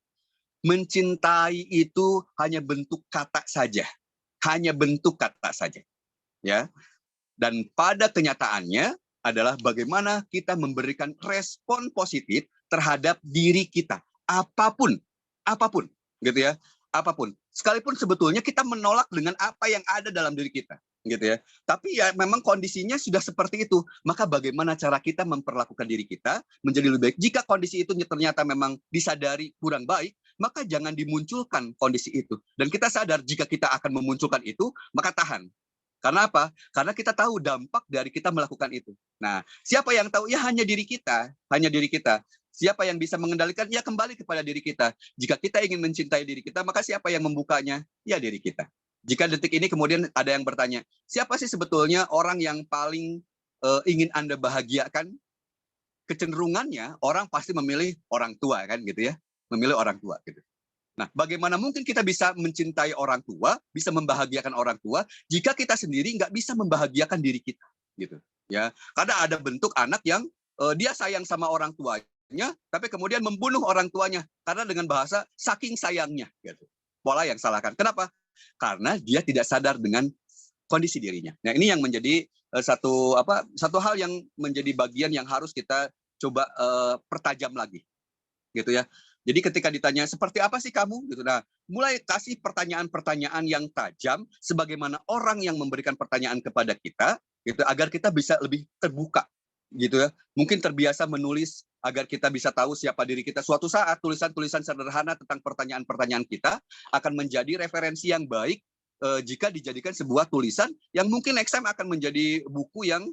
Mencintai itu hanya bentuk kata saja. Hanya bentuk kata saja. Ya. Dan pada kenyataannya adalah bagaimana kita memberikan respon positif terhadap diri kita. Apapun, gitu ya. Apapun. Sekalipun sebetulnya kita menolak dengan apa yang ada dalam diri kita, gitu ya. Tapi ya memang kondisinya sudah seperti itu. Maka bagaimana cara kita memperlakukan diri kita menjadi lebih baik. Jika kondisi itu ternyata memang disadari kurang baik, maka jangan dimunculkan kondisi itu. Dan kita sadar jika kita akan memunculkan itu, maka tahan. Karena apa? Karena kita tahu dampak dari kita melakukan itu. Nah, siapa yang tahu? Ya hanya diri kita. Hanya diri kita. Siapa yang bisa mengendalikan? Ya kembali kepada diri kita. Jika kita ingin mencintai diri kita, maka siapa yang membukanya? Ya diri kita. Jika detik ini kemudian ada yang bertanya, siapa sih sebetulnya orang yang paling ingin Anda bahagiakan? Kecenderungannya orang pasti memilih orang tua kan gitu ya. Memilih orang tua gitu. Nah, bagaimana mungkin kita bisa mencintai orang tua, bisa membahagiakan orang tua, jika kita sendiri nggak bisa membahagiakan diri kita, gitu. Ya, kadang ada bentuk anak yang dia sayang sama orang tuanya, tapi kemudian membunuh orang tuanya karena dengan bahasa saking sayangnya, gitu. Pola yang salah kan? Kenapa? Karena dia tidak sadar dengan kondisi dirinya. Nah, ini yang menjadi satu hal yang menjadi bagian yang harus kita coba pertajam lagi, gitu ya. Jadi ketika ditanya seperti apa sih kamu gitu, nah mulai kasih pertanyaan-pertanyaan yang tajam sebagaimana orang yang memberikan pertanyaan kepada kita gitu agar kita bisa lebih terbuka gitu ya. Mungkin terbiasa menulis agar kita bisa tahu siapa diri kita. Suatu saat tulisan-tulisan sederhana tentang pertanyaan-pertanyaan kita akan menjadi referensi yang baik jika dijadikan sebuah tulisan yang mungkin next time akan menjadi buku yang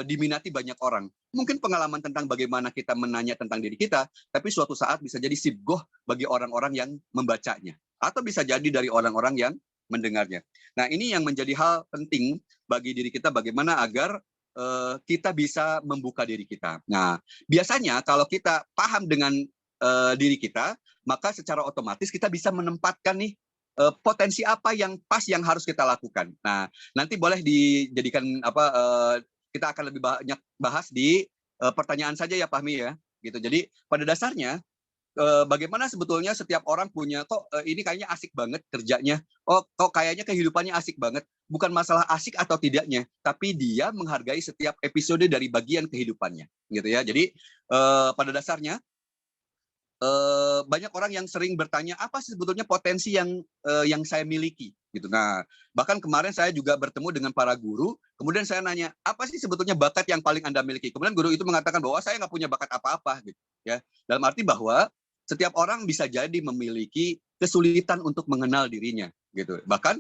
diminati banyak orang. Mungkin pengalaman tentang bagaimana kita menanya tentang diri kita, tapi suatu saat bisa jadi sibgoh bagi orang-orang yang membacanya. Atau bisa jadi dari orang-orang yang mendengarnya. Nah, ini yang menjadi hal penting bagi diri kita, bagaimana agar kita bisa membuka diri kita. Nah, biasanya kalau kita paham dengan diri kita, maka secara otomatis kita bisa menempatkan nih potensi apa yang pas yang harus kita lakukan. Nah, nanti boleh dijadikan kita akan lebih banyak bahas di pertanyaan saja ya Fahmi ya, gitu. Jadi pada dasarnya bagaimana sebetulnya setiap orang punya kok ini kayaknya asik banget kerjanya. Oh, kok kayaknya kehidupannya asik banget. Bukan masalah asik atau tidaknya, tapi dia menghargai setiap episode dari bagian kehidupannya, gitu ya. Jadi pada dasarnya banyak orang yang sering bertanya apa sih sebetulnya potensi yang saya miliki gitu. Nah, bahkan kemarin saya juga bertemu dengan para guru, kemudian saya nanya apa sih sebetulnya bakat yang paling Anda miliki. Kemudian guru itu mengatakan bahwa saya nggak punya bakat apa-apa gitu ya. Dalam arti bahwa setiap orang bisa jadi memiliki kesulitan untuk mengenal dirinya gitu. Bahkan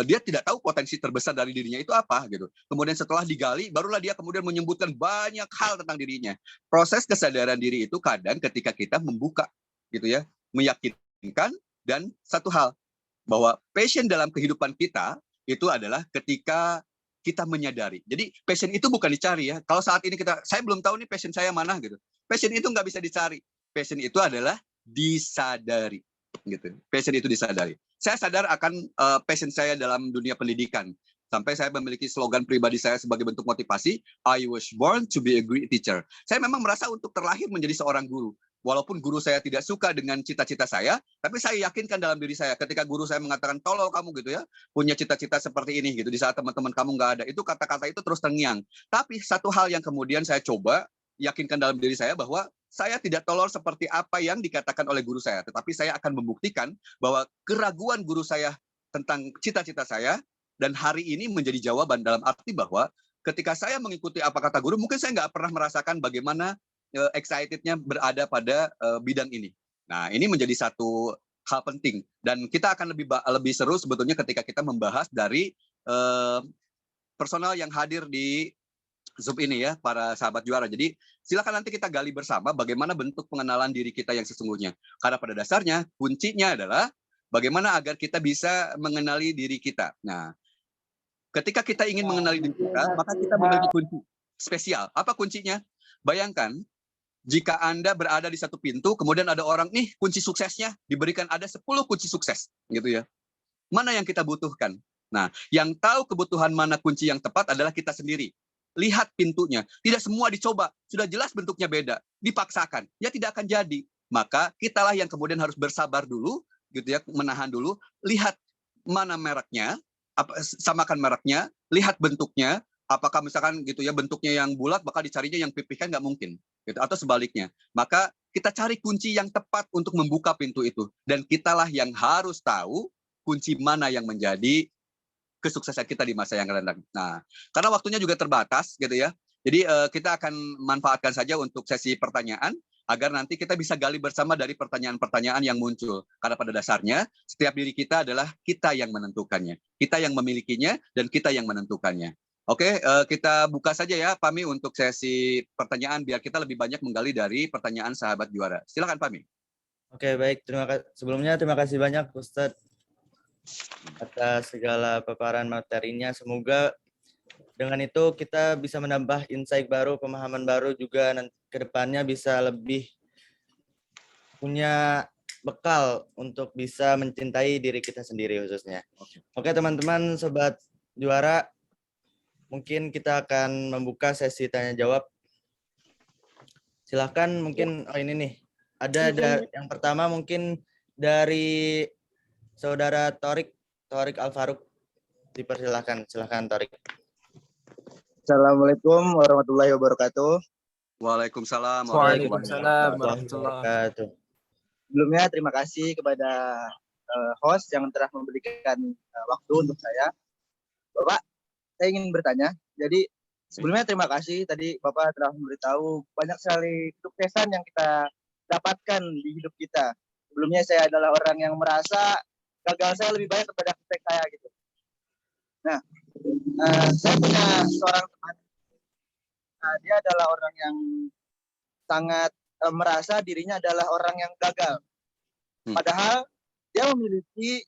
dia tidak tahu potensi terbesar dari dirinya itu apa gitu. Kemudian setelah digali barulah dia kemudian menyebutkan banyak hal tentang dirinya. Proses kesadaran diri itu kadang ketika kita membuka gitu ya, meyakinkan. Dan satu hal bahwa passion dalam kehidupan kita itu adalah ketika kita menyadari. Jadi passion itu bukan dicari ya. Kalau saat ini saya belum tahu nih passion saya mana gitu. Passion itu nggak bisa dicari. Passion itu adalah disadari gitu. Passion itu disadari. Saya sadar akan passion saya dalam dunia pendidikan. Sampai saya memiliki slogan pribadi saya sebagai bentuk motivasi, I was born to be a great teacher. Saya memang merasa untuk terlahir menjadi seorang guru. Walaupun guru saya tidak suka dengan cita-cita saya, tapi saya yakinkan dalam diri saya. Ketika guru saya mengatakan, tolol kamu gitu ya, punya cita-cita seperti ini gitu, di saat teman-teman kamu nggak ada. Itu kata-kata itu terus terngiang. Tapi satu hal yang kemudian saya coba yakinkan dalam diri saya bahwa saya tidak tolol seperti apa yang dikatakan oleh guru saya. Tetapi saya akan membuktikan bahwa keraguan guru saya tentang cita-cita saya, dan hari ini menjadi jawaban dalam arti bahwa ketika saya mengikuti apa kata guru, mungkin saya nggak pernah merasakan bagaimana excited-nya berada pada bidang ini. Nah, ini menjadi satu hal penting. Dan kita akan lebih seru sebetulnya ketika kita membahas dari personal yang hadir di Zoom ini ya, para sahabat juara. Jadi silakan nanti kita gali bersama bagaimana bentuk pengenalan diri kita yang sesungguhnya. Karena pada dasarnya kuncinya adalah bagaimana agar kita bisa mengenali diri kita. Nah, ketika kita ingin mengenali diri kita, maka kita memiliki kunci spesial. Apa kuncinya? Bayangkan jika Anda berada di satu pintu, kemudian ada orang, nih kunci suksesnya, diberikan ada 10 kunci sukses, gitu ya. Mana yang kita butuhkan? Nah, yang tahu kebutuhan mana kunci yang tepat adalah kita sendiri. Lihat pintunya, tidak semua dicoba, sudah jelas bentuknya beda, dipaksakan, ya tidak akan jadi. Maka kitalah yang kemudian harus bersabar dulu, gitu ya, menahan dulu, lihat mana mereknya, samakan mereknya, lihat bentuknya, apakah misalkan gitu ya bentuknya yang bulat, bakal dicarinya yang pipih, kan nggak mungkin, gitu, atau sebaliknya. Maka kita cari kunci yang tepat untuk membuka pintu itu, dan kitalah yang harus tahu kunci mana yang menjadi kesuksesan kita di masa yang akan datang. Nah, karena waktunya juga terbatas, gitu ya. Jadi kita akan manfaatkan saja untuk sesi pertanyaan agar nanti kita bisa gali bersama dari pertanyaan-pertanyaan yang muncul. Karena pada dasarnya setiap diri kita adalah kita yang menentukannya, kita yang memilikinya, dan kita yang menentukannya. Oke, kita buka saja ya, Pami, untuk sesi pertanyaan biar kita lebih banyak menggali dari pertanyaan sahabat juara. Silakan, Pami. Oke, baik. Sebelumnya terima kasih banyak Ustadz atas segala paparan materinya. Semoga dengan itu kita bisa menambah insight baru, pemahaman baru juga ke depannya bisa lebih punya bekal untuk bisa mencintai diri kita sendiri khususnya. Oke, teman-teman, sobat juara, mungkin kita akan membuka sesi tanya jawab. Silahkan mungkin, ini nih, ada yang pertama mungkin dari Saudara Torik Al-Faruq, dipersilahkan. Silahkan, Torik. Assalamualaikum warahmatullahi wabarakatuh. Waalaikumsalam warahmatullahi wabarakatuh. Sebelumnya terima kasih kepada host yang telah memberikan waktu untuk saya. Bapak, saya ingin bertanya. Jadi sebelumnya terima kasih tadi Bapak telah memberitahu banyak sekali kesuksesan yang kita dapatkan di hidup kita. Sebelumnya saya adalah orang yang merasa gagal saya lebih banyak daripada sukses saya gitu. Nah, saya punya seorang teman. Dia adalah orang yang sangat merasa dirinya adalah orang yang gagal. Padahal dia memiliki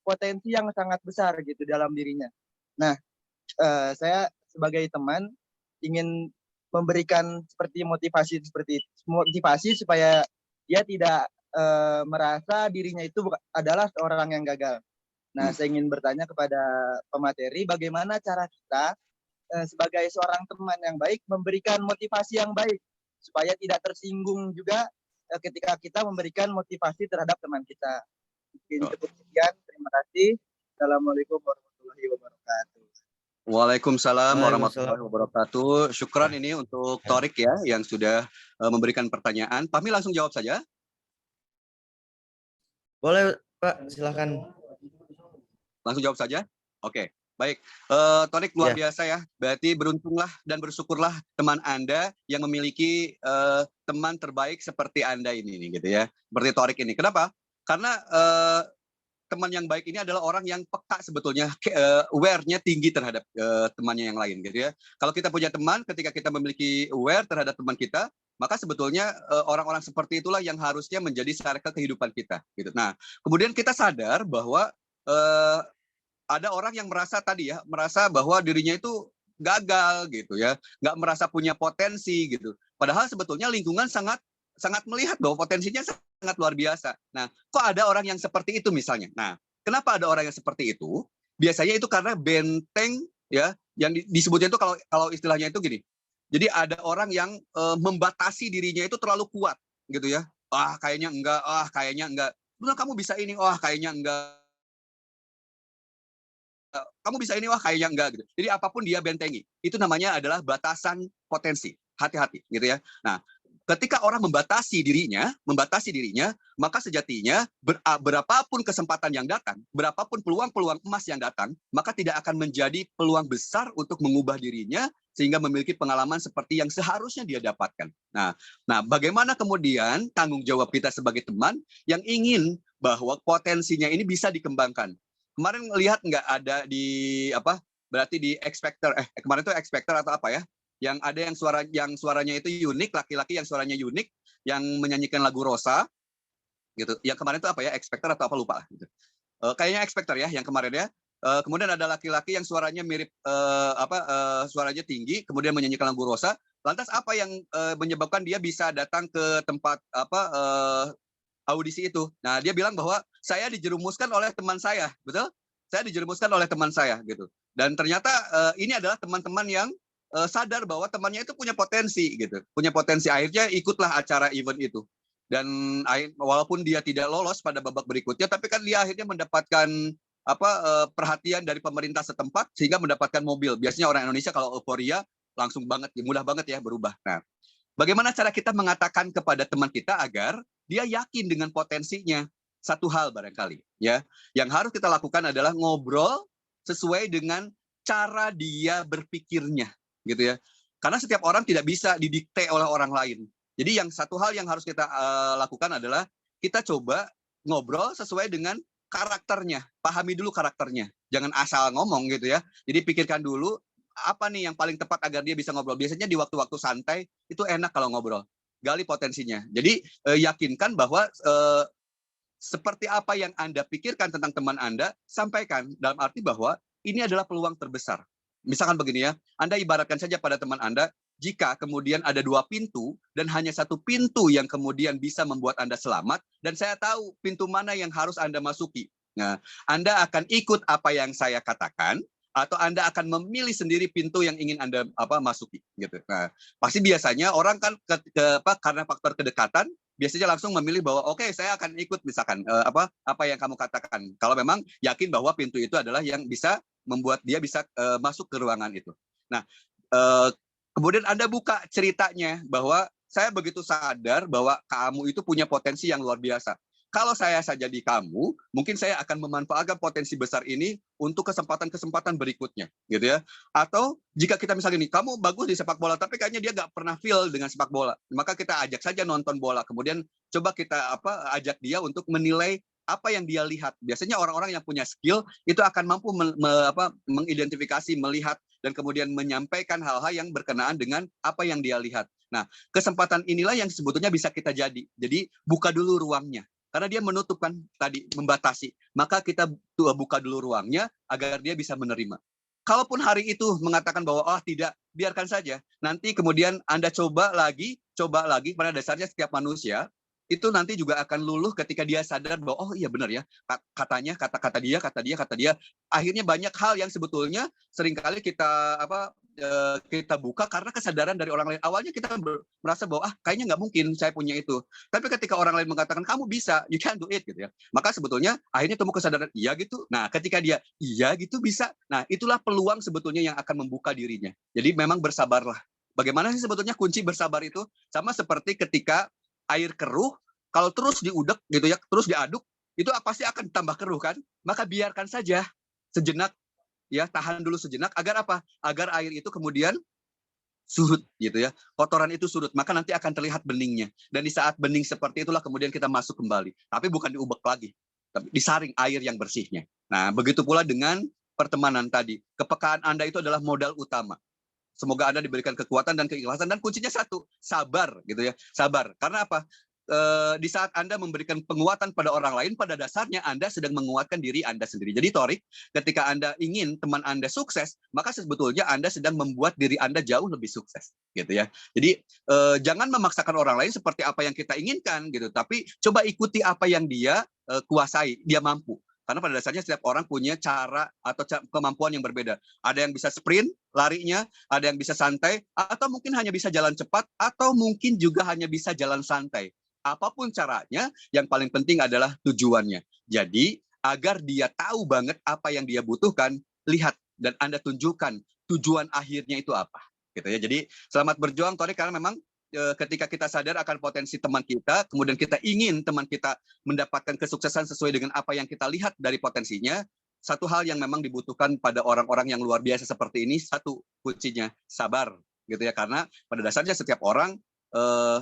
potensi yang sangat besar gitu dalam dirinya. Nah, saya sebagai teman ingin memberikan motivasi supaya dia tidak merasa dirinya itu adalah seorang yang gagal. Nah, saya ingin bertanya kepada pemateri, bagaimana cara kita sebagai seorang teman yang baik memberikan motivasi yang baik supaya tidak tersinggung juga ketika kita memberikan motivasi terhadap teman kita. Mungkin cukup sekian. Terima kasih. Assalamualaikum warahmatullahi wabarakatuh. Waalaikumsalam warahmatullahi Waalaikumsalam. wabarakatuh. Syukran ini untuk Torik ya yang sudah memberikan pertanyaan. Fahmi langsung jawab saja. Boleh Pak, silakan. Langsung jawab saja. Oke, baik. Torik luar biasa ya. Berarti beruntunglah dan bersyukurlah teman Anda yang memiliki teman terbaik seperti Anda ini nih, gitu ya. Seperti Torik ini. Kenapa? Karena teman yang baik ini adalah orang yang peka sebetulnya, aware-nya tinggi terhadap temannya yang lain, gitu ya. Kalau kita punya teman, ketika kita memiliki aware terhadap teman kita, maka sebetulnya orang-orang seperti itulah yang harusnya menjadi circle kehidupan kita, gitu. Nah, kemudian kita sadar bahwa ada orang yang merasa tadi ya, merasa bahwa dirinya itu gagal, gitu ya, nggak merasa punya potensi, gitu. Padahal sebetulnya lingkungan sangat melihat bahwa potensinya sangat luar biasa. Nah, kok ada orang yang seperti itu misalnya? Nah, kenapa ada orang yang seperti itu? Biasanya itu karena benteng ya, yang disebutnya itu kalau istilahnya itu gini. Jadi ada orang yang membatasi dirinya itu terlalu kuat, gitu ya. Kayaknya enggak. Benar kamu bisa ini, kayaknya enggak. Kamu bisa ini, kayaknya enggak gitu. Jadi apapun dia bentengi. Itu namanya adalah batasan potensi. Hati-hati, gitu ya. Nah, ketika orang membatasi dirinya, maka sejatinya berapapun kesempatan yang datang, berapapun peluang-peluang emas yang datang, maka tidak akan menjadi peluang besar untuk mengubah dirinya sehingga memiliki pengalaman seperti yang seharusnya dia dapatkan. Nah, bagaimana kemudian tanggung jawab kita sebagai teman yang ingin bahwa potensinya ini bisa dikembangkan? Kemarin lihat nggak ada di berarti di X-Factor, kemarin itu X-Factor atau apa ya? Yang ada yang suaranya itu unik, laki-laki yang suaranya unik, yang menyanyikan lagu Rosa, gitu. Yang kemarin itu apa ya, X-Factor atau apa lupa, gitu. Kayaknya X-Factor ya, yang kemarin ya. Kemudian ada laki-laki yang suaranya mirip suaranya tinggi, kemudian menyanyikan lagu Rosa. Lantas apa yang menyebabkan dia bisa datang ke tempat audisi itu? Nah, dia bilang bahwa saya dijerumuskan oleh teman saya, betul? Saya dijerumuskan oleh teman saya, gitu. Dan ternyata ini adalah teman-teman yang sadar bahwa temannya itu punya potensi, gitu, punya potensi. Akhirnya ikutlah acara event itu, dan walaupun dia tidak lolos pada babak berikutnya, tapi kan dia akhirnya mendapatkan perhatian dari pemerintah setempat sehingga mendapatkan mobil. Biasanya orang Indonesia kalau euforia langsung banget, mudah banget ya berubah. Nah, bagaimana cara kita mengatakan kepada teman kita agar dia yakin dengan potensinya? Satu hal barangkali ya, yang harus kita lakukan adalah ngobrol sesuai dengan cara dia berpikirnya, gitu ya. Karena setiap orang tidak bisa didikte oleh orang lain. Jadi yang satu hal yang harus kita lakukan adalah kita coba ngobrol sesuai dengan karakternya. Pahami dulu karakternya. Jangan asal ngomong, gitu ya. Jadi pikirkan dulu apa nih yang paling tepat agar dia bisa ngobrol. Biasanya di waktu-waktu santai itu enak kalau ngobrol. Gali potensinya. Jadi yakinkan bahwa seperti apa yang Anda pikirkan tentang teman Anda, sampaikan dalam arti bahwa ini adalah peluang terbesar. Misalkan begini ya, Anda ibaratkan saja pada teman Anda, jika kemudian ada 2 pintu dan hanya 1 pintu yang kemudian bisa membuat Anda selamat, dan saya tahu pintu mana yang harus Anda masuki. Nah, Anda akan ikut apa yang saya katakan, atau Anda akan memilih sendiri pintu yang ingin Anda masuki, gitu. Nah, pasti biasanya orang kan karena faktor kedekatan, biasanya langsung memilih bahwa oke, saya akan ikut misalkan apa yang kamu katakan. Kalau memang yakin bahwa pintu itu adalah yang bisa membuat dia bisa masuk ke ruangan itu. Nah, kemudian Anda buka ceritanya bahwa saya begitu sadar bahwa kamu itu punya potensi yang luar biasa. Kalau saya saja di kamu, mungkin saya akan memanfaatkan potensi besar ini untuk kesempatan-kesempatan berikutnya, gitu ya. Atau jika kita misalnya nih, kamu bagus di sepak bola, tapi kayaknya dia nggak pernah feel dengan sepak bola, maka kita ajak saja nonton bola. Kemudian coba kita ajak dia untuk menilai apa yang dia lihat. Biasanya orang-orang yang punya skill itu akan mampu mengidentifikasi, melihat, dan kemudian menyampaikan hal-hal yang berkenaan dengan apa yang dia lihat. Nah, kesempatan inilah yang sebetulnya bisa kita jadi. Jadi buka dulu ruangnya. Karena dia menutup kan tadi, membatasi. Maka kita buka dulu ruangnya agar dia bisa menerima. Kalaupun hari itu mengatakan bahwa tidak, biarkan saja. Nanti kemudian Anda coba lagi. Pada dasarnya setiap manusia itu nanti juga akan luluh ketika dia sadar bahwa oh iya benar ya, katanya kata dia. Akhirnya banyak hal yang sebetulnya seringkali kita kita buka karena kesadaran dari orang lain. Awalnya kita merasa bahwa kayaknya nggak mungkin saya punya itu. Tapi ketika orang lain mengatakan kamu bisa, you can do it gitu ya. Maka sebetulnya akhirnya tumbuh kesadaran iya gitu. Nah, ketika dia iya gitu bisa. Nah, itulah peluang sebetulnya yang akan membuka dirinya. Jadi memang bersabarlah. Bagaimana sih sebetulnya kunci bersabar itu? Sama seperti ketika air keruh, kalau terus diudek gitu ya, terus diaduk, itu pasti akan tambah keruh kan? Maka biarkan saja sejenak. Ya, tahan dulu sejenak agar apa? Agar air itu kemudian surut gitu ya. Kotoran itu surut, maka nanti akan terlihat beningnya. Dan di saat bening seperti itulah kemudian kita masuk kembali. Tapi bukan diubek lagi, tapi disaring air yang bersihnya. Nah, begitu pula dengan pertemanan tadi. Kepekaan Anda itu adalah modal utama. Semoga Anda diberikan kekuatan dan keikhlasan, dan kuncinya satu, sabar gitu ya. Sabar. Karena apa? Di saat Anda memberikan penguatan pada orang lain, pada dasarnya Anda sedang menguatkan diri Anda sendiri. Jadi Torik, ketika Anda ingin teman Anda sukses, maka sebetulnya Anda sedang membuat diri Anda jauh lebih sukses, gitu ya. Jadi jangan memaksakan orang lain seperti apa yang kita inginkan, gitu. Tapi coba ikuti apa yang dia kuasai, dia mampu. Karena pada dasarnya setiap orang punya cara atau kemampuan yang berbeda. Ada yang bisa sprint, larinya, ada yang bisa santai, atau mungkin hanya bisa jalan cepat, atau mungkin juga hanya bisa jalan santai. Apapun caranya, yang paling penting adalah tujuannya. Jadi, agar dia tahu banget apa yang dia butuhkan, lihat dan Anda tunjukkan tujuan akhirnya itu apa. Gitu ya. Jadi, selamat berjuang, Torik, karena memang ketika kita sadar akan potensi teman kita, kemudian kita ingin teman kita mendapatkan kesuksesan sesuai dengan apa yang kita lihat dari potensinya, satu hal yang memang dibutuhkan pada orang-orang yang luar biasa seperti ini, satu kuncinya, sabar. Gitu ya. Karena pada dasarnya setiap orang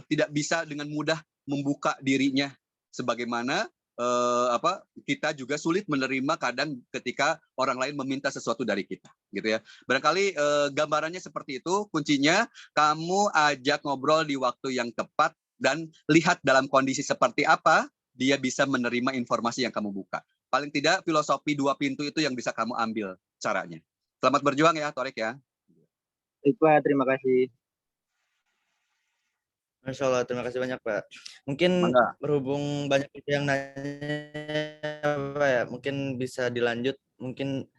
tidak bisa dengan mudah membuka dirinya, sebagaimana kita juga sulit menerima kadang ketika orang lain meminta sesuatu dari kita, gitu ya. Barangkali gambarannya seperti itu. Kuncinya kamu ajak ngobrol di waktu yang tepat dan lihat dalam kondisi seperti apa dia bisa menerima informasi yang kamu buka. Paling tidak filosofi 2 pintu itu yang bisa kamu ambil caranya. Selamat berjuang ya, Torik ya. Baik, Pak, terima kasih. Masya Allah, terima kasih banyak Pak. Mungkin berhubung banyak yang nanya Pak ya, mungkin bisa dilanjut. Mungkin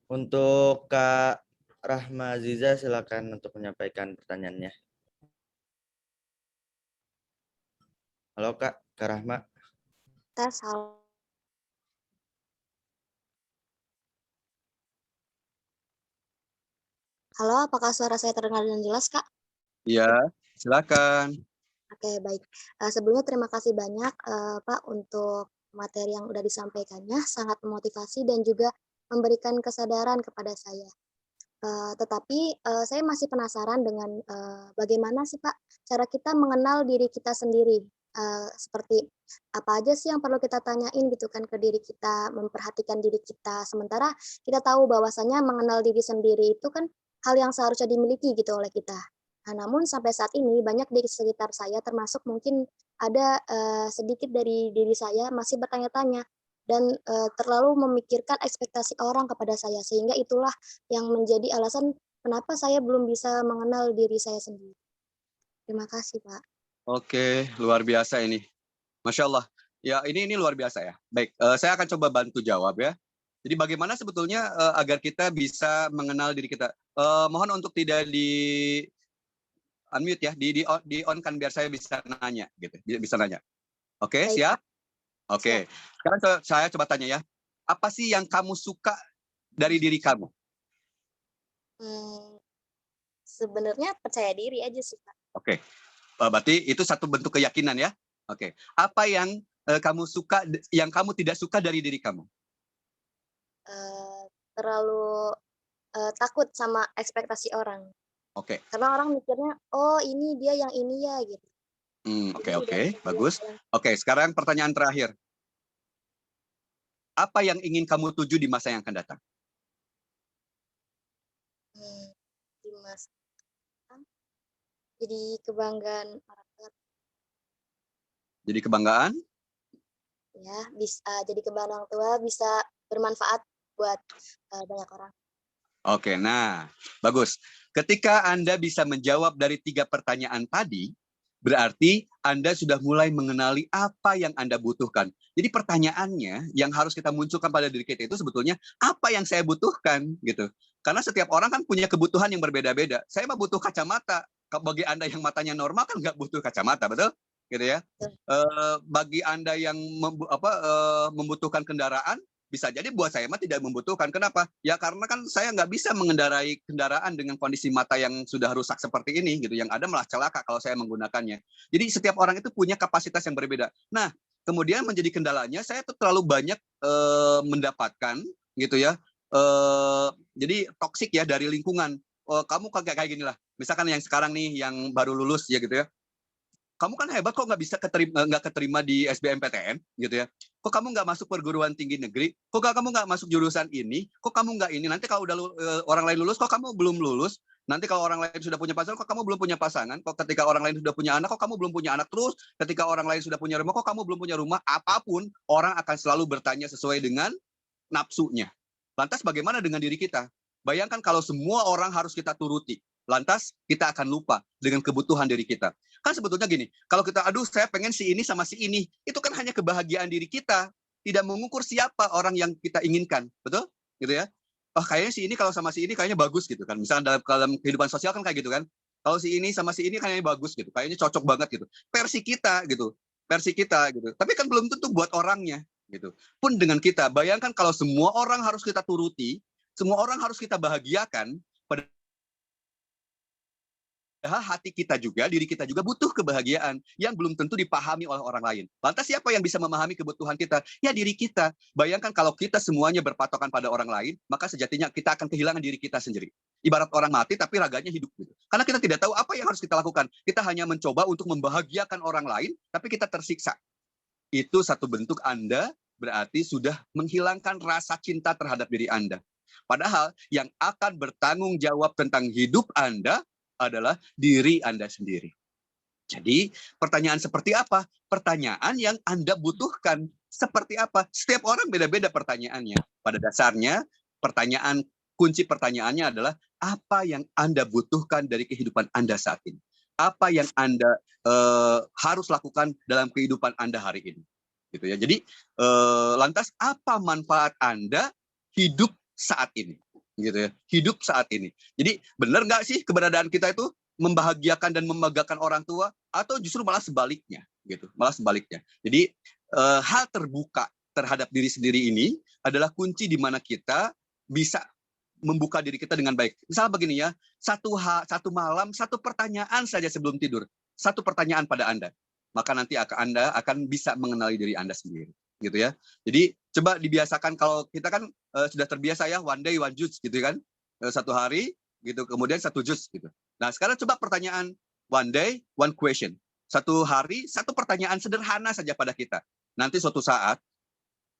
untuk Kak Rahma Aziza, silakan untuk menyampaikan pertanyaannya. Halo Kak Rahma. Tes, halo. Halo, apakah suara saya terdengar dengan jelas, Kak? Iya, silakan. Oke, baik. Sebelumnya terima kasih banyak, Pak, untuk materi yang udah disampaikannya, sangat memotivasi dan juga memberikan kesadaran kepada saya. Tetapi saya masih penasaran dengan bagaimana sih Pak cara kita mengenal diri kita sendiri, seperti apa aja sih yang perlu kita tanyain gitu kan ke diri kita, memperhatikan diri kita, sementara kita tahu bahwasanya mengenal diri sendiri itu kan hal yang seharusnya dimiliki gitu oleh kita. Nah, namun sampai saat ini banyak di sekitar saya termasuk mungkin ada sedikit dari diri saya masih bertanya-tanya dan terlalu memikirkan ekspektasi orang kepada saya, sehingga itulah yang menjadi alasan kenapa saya belum bisa mengenal diri saya sendiri. Terima kasih, Pak. Oke, luar biasa ini. Masya Allah. Ya, ini luar biasa ya. Baik, saya akan coba bantu jawab ya. Jadi bagaimana sebetulnya agar kita bisa mengenal diri kita? Mohon untuk tidak di unmute ya, di on kan biar saya bisa nanya gitu. Bisa nanya. Oke, siap? Oke. Sekarang saya coba tanya ya. Apa sih yang kamu suka dari diri kamu? Sebenarnya percaya diri aja sih, Pak. Oke. Berarti itu satu bentuk keyakinan ya. Oke. Apa yang kamu suka, yang kamu tidak suka dari diri kamu? Terlalu takut sama ekspektasi orang. Oke. Karena orang mikirnya, oh ini dia yang ini ya gitu. Oke. Bagus. Oke, sekarang pertanyaan terakhir. Apa yang ingin kamu tuju di masa yang akan datang? Di masa jadi kebanggaan orang tua. Jadi kebanggaan? Ya, bisa jadi kebanggaan orang tua, bisa bermanfaat buat banyak orang. Oke, nah bagus. Ketika Anda bisa menjawab dari 3 pertanyaan tadi, berarti Anda sudah mulai mengenali apa yang Anda butuhkan. Jadi pertanyaannya yang harus kita munculkan pada diri kita itu sebetulnya apa yang saya butuhkan gitu. Karena setiap orang kan punya kebutuhan yang berbeda-beda. Saya mah butuh kacamata. Bagi Anda yang matanya normal kan nggak butuh kacamata, betul? Gitu ya. Bagi Anda yang membutuhkan kendaraan, bisa jadi buat saya mah tidak membutuhkan. Kenapa? Ya karena kan saya nggak bisa mengendarai kendaraan dengan kondisi mata yang sudah rusak seperti ini, gitu. Yang ada malah celaka kalau saya menggunakannya. Jadi setiap orang itu punya kapasitas yang berbeda. Nah, kemudian menjadi kendalanya saya tuh terlalu banyak mendapatkan, gitu ya. Jadi toksik ya dari lingkungan. Kamu kayak gini lah. Misalkan yang sekarang nih yang baru lulus ya gitu ya. Kamu kan hebat kok nggak bisa keterima di SBMPTN gitu ya. Kok kamu nggak masuk perguruan tinggi negeri? Kok kamu nggak masuk jurusan ini? Kok kamu nggak ini? Nanti kalau udah orang lain lulus, kok kamu belum lulus? Nanti kalau orang lain sudah punya pasangan, kok kamu belum punya pasangan? Kok ketika orang lain sudah punya anak, kok kamu belum punya anak? Terus ketika orang lain sudah punya rumah, kok kamu belum punya rumah? Apapun, orang akan selalu bertanya sesuai dengan nafsunya. Lantas bagaimana dengan diri kita? Bayangkan kalau semua orang harus kita turuti. Lantas kita akan lupa dengan kebutuhan diri kita. Kan sebetulnya gini, kalau kita, aduh saya pengen si ini sama si ini, itu kan hanya kebahagiaan diri kita. Tidak mengukur siapa orang yang kita inginkan. Betul? Gitu ya. Oh kayaknya si ini kalau sama si ini kayaknya bagus gitu kan. Misalnya dalam kehidupan sosial kan kayak gitu kan. Kalau si ini sama si ini kayaknya bagus gitu. Kayaknya cocok banget gitu. Versi kita gitu. Versi kita gitu. Tapi kan belum tentu buat orangnya gitu. Pun dengan kita, bayangkan kalau semua orang harus kita turuti, semua orang harus kita bahagiakan, padahal hati kita juga, diri kita juga butuh kebahagiaan yang belum tentu dipahami oleh orang lain. Lantas siapa yang bisa memahami kebutuhan kita? Ya diri kita. Bayangkan kalau kita semuanya berpatokan pada orang lain, maka sejatinya kita akan kehilangan diri kita sendiri. Ibarat orang mati tapi raganya hidup. Gitu. Karena kita tidak tahu apa yang harus kita lakukan. Kita hanya mencoba untuk membahagiakan orang lain, tapi kita tersiksa. Itu satu bentuk Anda berarti sudah menghilangkan rasa cinta terhadap diri Anda. Padahal yang akan bertanggung jawab tentang hidup Anda adalah diri Anda sendiri. Jadi pertanyaan seperti apa? Pertanyaan yang Anda butuhkan seperti apa? Setiap orang beda-beda pertanyaannya. Pada dasarnya kunci pertanyaannya adalah apa yang Anda butuhkan dari kehidupan Anda saat ini? Apa yang Anda harus lakukan dalam kehidupan Anda hari ini? Gitu ya. Jadi lantas apa manfaat Anda hidup saat ini? Gitu ya, hidup saat ini. Jadi benar nggak sih keberadaan kita itu membahagiakan dan membanggakan orang tua, atau justru malah sebaliknya, gitu, malah sebaliknya. Jadi hal terbuka terhadap diri sendiri ini adalah kunci di mana kita bisa membuka diri kita dengan baik. Misalnya begini ya, satu malam satu pertanyaan saja sebelum tidur, satu pertanyaan pada Anda, maka nanti Anda akan bisa mengenali diri Anda sendiri. Gitu ya. Jadi coba dibiasakan, kalau kita kan sudah terbiasa ya one day one juice gitu kan. Satu hari gitu, kemudian satu jus gitu. Nah, sekarang coba pertanyaan one day one question. Satu hari satu pertanyaan sederhana saja pada kita. Nanti suatu saat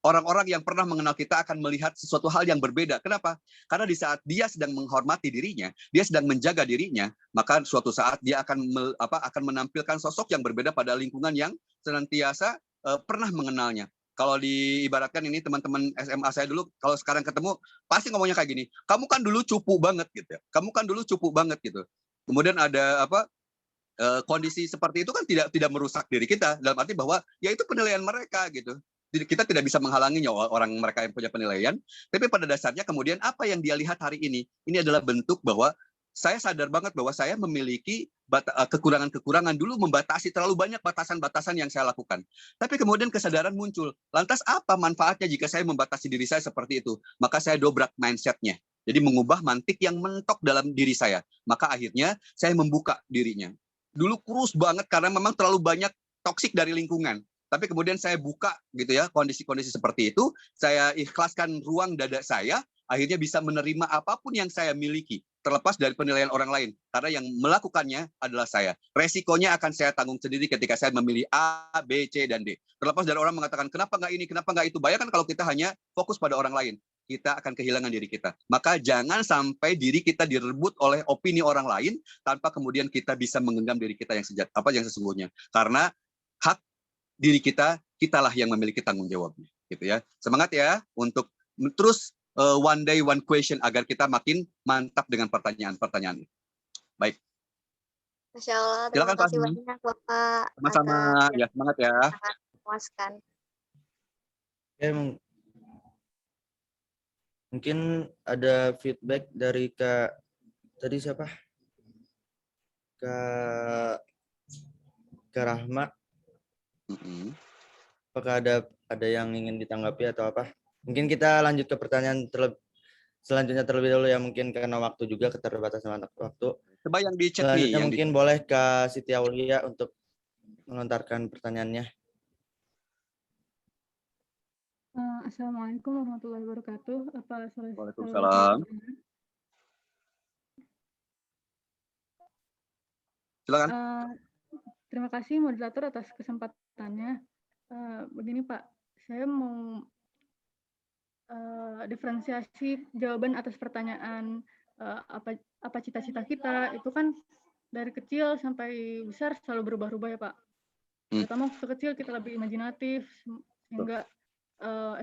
orang-orang yang pernah mengenal kita akan melihat sesuatu hal yang berbeda. Kenapa? Karena di saat dia sedang menghormati dirinya, dia sedang menjaga dirinya, maka suatu saat dia akan menampilkan sosok yang berbeda pada lingkungan yang senantiasa pernah mengenalnya. Kalau diibaratkan ini teman-teman SMA saya dulu, kalau sekarang ketemu pasti ngomongnya kayak gini, kamu kan dulu cupu banget gitu ya. Kamu kan dulu cupu banget gitu. Kemudian ada kondisi seperti itu kan tidak merusak diri kita, dalam arti bahwa ya itu penilaian mereka gitu. Kita tidak bisa menghalanginya orang mereka yang punya penilaian, tapi pada dasarnya kemudian apa yang dia lihat hari ini adalah bentuk bahwa saya sadar banget bahwa saya memiliki kekurangan-kekurangan, dulu membatasi terlalu banyak batasan-batasan yang saya lakukan. Tapi kemudian kesadaran muncul. Lantas apa manfaatnya jika saya membatasi diri saya seperti itu? Maka saya dobrak mindset-nya. Jadi mengubah mantik yang mentok dalam diri saya. Maka akhirnya saya membuka dirinya. Dulu kurus banget karena memang terlalu banyak toksik dari lingkungan. Tapi kemudian saya buka gitu ya, kondisi-kondisi seperti itu, saya ikhlaskan ruang dada saya, akhirnya bisa menerima apapun yang saya miliki, terlepas dari penilaian orang lain. Karena yang melakukannya adalah saya. Resikonya akan saya tanggung sendiri ketika saya memilih A, B, C, dan D. Terlepas dari orang mengatakan, kenapa nggak ini, kenapa nggak itu. Bayangkan kalau kita hanya fokus pada orang lain, kita akan kehilangan diri kita. Maka jangan sampai diri kita direbut oleh opini orang lain, tanpa kemudian kita bisa menggenggam diri kita yang sesungguhnya. Karena hak diri kita, kitalah yang memiliki tanggung jawabnya. Gitu ya. Semangat ya untuk terus one day one question agar kita makin mantap dengan pertanyaan-pertanyaan ini. Baik. Masya Allah, terima kasih banyak Bapak. Sama-sama, ya semangat ya. Sangat memuaskan. Ya, Mungkin ada feedback dari Kak, tadi siapa? Kak Rahmat. Apakah ada yang ingin ditanggapi atau apa? Mungkin kita lanjut ke pertanyaan selanjutnya terlebih dahulu ya, mungkin karena waktu juga, keterbatasan waktu. Coba yang di chat Selanjutnya nih. mungkin boleh Kak Siti Aulia untuk melontarkan pertanyaannya. Assalamualaikum warahmatullahi wabarakatuh. Waalaikumsalam. Silakan. Terima kasih moderator atas kesempatannya. Begini Pak, saya mau diferensiasi jawaban atas pertanyaan apa cita-cita kita. Itu kan dari kecil sampai besar selalu berubah-ubah ya Pak. Terutama waktu kecil kita lebih imajinatif sehingga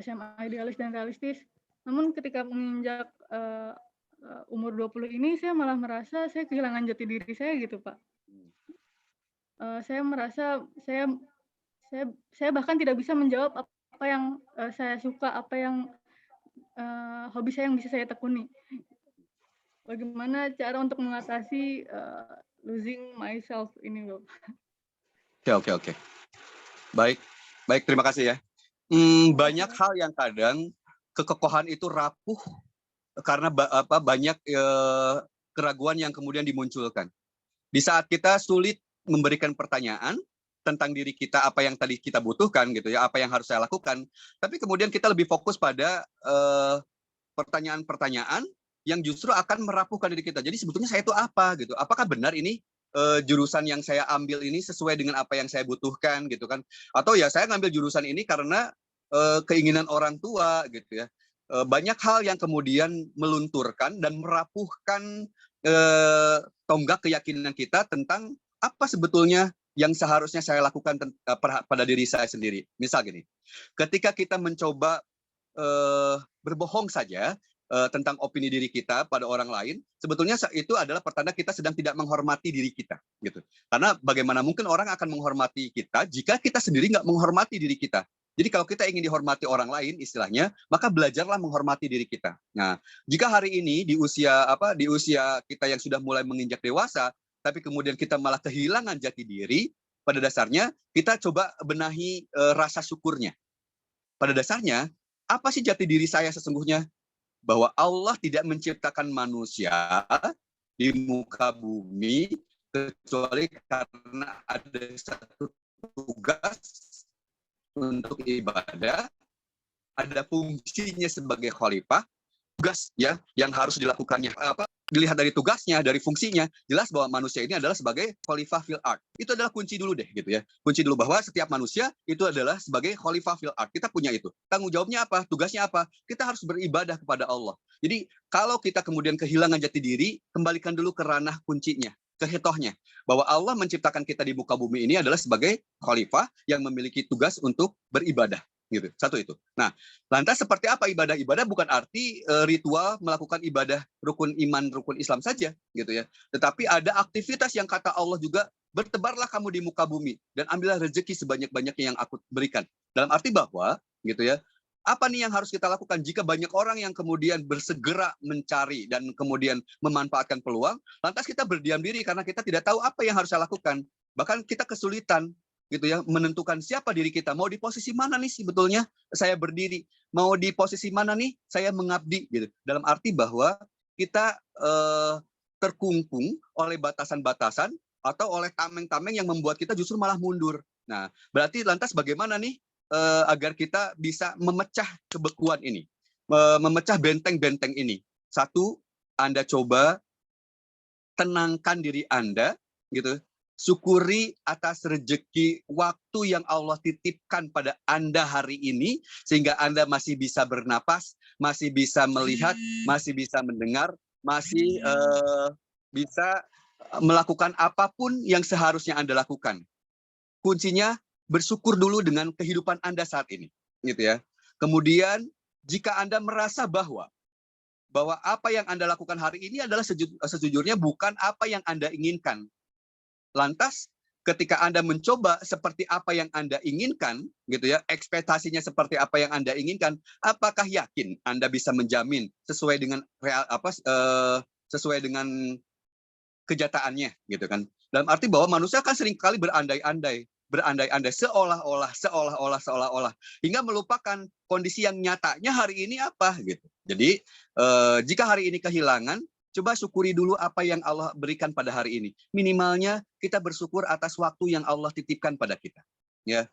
SMA idealis dan realistis. Namun ketika menginjak umur 20 ini saya malah merasa saya kehilangan jati diri saya gitu Pak. Saya merasa saya bahkan tidak bisa menjawab apa yang saya suka, apa yang hobi saya yang bisa saya tekuni. Bagaimana cara untuk mengatasi losing myself ini, Bapak? Oke. Baik, terima kasih ya. Banyak hal yang kadang kekokohan itu rapuh karena banyak keraguan yang kemudian dimunculkan. Di saat kita sulit memberikan pertanyaan tentang diri kita, apa yang tadi kita butuhkan gitu ya, apa yang harus saya lakukan, tapi kemudian kita lebih fokus pada pertanyaan-pertanyaan yang justru akan merapuhkan diri kita. Jadi sebetulnya saya itu apa gitu? Apakah benar ini jurusan yang saya ambil ini sesuai dengan apa yang saya butuhkan gitu kan? Atau ya saya ngambil jurusan ini karena keinginan orang tua gitu ya. Banyak hal yang kemudian melunturkan dan merapuhkan tonggak keyakinan kita tentang apa sebetulnya yang seharusnya saya lakukan pada diri saya sendiri. Misal gini, ketika kita mencoba berbohong saja tentang opini diri kita pada orang lain, sebetulnya itu adalah pertanda kita sedang tidak menghormati diri kita, gitu. Karena bagaimana mungkin orang akan menghormati kita jika kita sendiri nggak menghormati diri kita. Jadi kalau kita ingin dihormati orang lain, istilahnya, maka belajarlah menghormati diri kita. Nah, jika hari ini di usia kita yang sudah mulai menginjak dewasa, tapi kemudian kita malah kehilangan jati diri, pada dasarnya kita coba benahi rasa syukurnya. Pada dasarnya, apa sih jati diri saya sesungguhnya? Bahwa Allah tidak menciptakan manusia di muka bumi kecuali karena ada satu tugas untuk ibadah, ada fungsinya sebagai khalifah, tugas ya yang harus dilakukannya dilihat dari tugasnya, dari fungsinya, jelas bahwa manusia ini adalah sebagai khalifah fil ard. Itu adalah kunci dulu deh gitu ya. Kunci dulu bahwa setiap manusia itu adalah sebagai khalifah fil ard. Kita punya itu. Tanggung jawabnya apa? Tugasnya apa? Kita harus beribadah kepada Allah. Jadi kalau kita kemudian kehilangan jati diri, kembalikan dulu ke ranah kuncinya, ke hitohnya. Bahwa Allah menciptakan kita di muka bumi ini adalah sebagai khalifah yang memiliki tugas untuk beribadah. Gitu. Satu itu. Nah, lantas seperti apa ibadah? Ibadah bukan arti ritual melakukan ibadah rukun iman, rukun Islam saja, gitu ya. Tetapi ada aktivitas yang kata Allah juga, bertebarlah kamu di muka bumi dan ambillah rezeki sebanyak-banyaknya yang aku berikan. Dalam arti bahwa, gitu ya, apa nih yang harus kita lakukan jika banyak orang yang kemudian bersegera mencari dan kemudian memanfaatkan peluang, lantas kita berdiam diri karena kita tidak tahu apa yang harus saya lakukan. Bahkan kita kesulitan gitu ya menentukan siapa diri kita, mau di posisi mana nih sebetulnya saya berdiri, mau di posisi mana nih saya mengabdi gitu. Dalam arti bahwa kita terkungkung oleh batasan-batasan atau oleh tameng-tameng yang membuat kita justru malah mundur. Nah, berarti lantas bagaimana nih agar kita bisa memecah kebekuan ini, memecah benteng-benteng ini? Satu, Anda coba tenangkan diri Anda gitu. Syukuri atas rezeki waktu yang Allah titipkan pada Anda hari ini, sehingga Anda masih bisa bernapas, masih bisa melihat, masih bisa mendengar, masih bisa melakukan apapun yang seharusnya Anda lakukan. Kuncinya bersyukur dulu dengan kehidupan Anda saat ini, gitu ya. Kemudian jika Anda merasa bahwa apa yang Anda lakukan hari ini adalah sejujurnya bukan apa yang Anda inginkan, lantas ketika Anda mencoba seperti apa yang Anda inginkan, gitu ya, ekspektasinya seperti apa yang Anda inginkan, apakah yakin Anda bisa menjamin sesuai dengan sesuai dengan kenyataannya, gitu kan? Dalam arti bahwa manusia kan seringkali berandai-andai seolah-olah hingga melupakan kondisi yang nyatanya hari ini apa, gitu. Jadi jika hari ini kehilangan, coba syukuri dulu apa yang Allah berikan pada hari ini. Minimalnya kita bersyukur atas waktu yang Allah titipkan pada kita. Ya,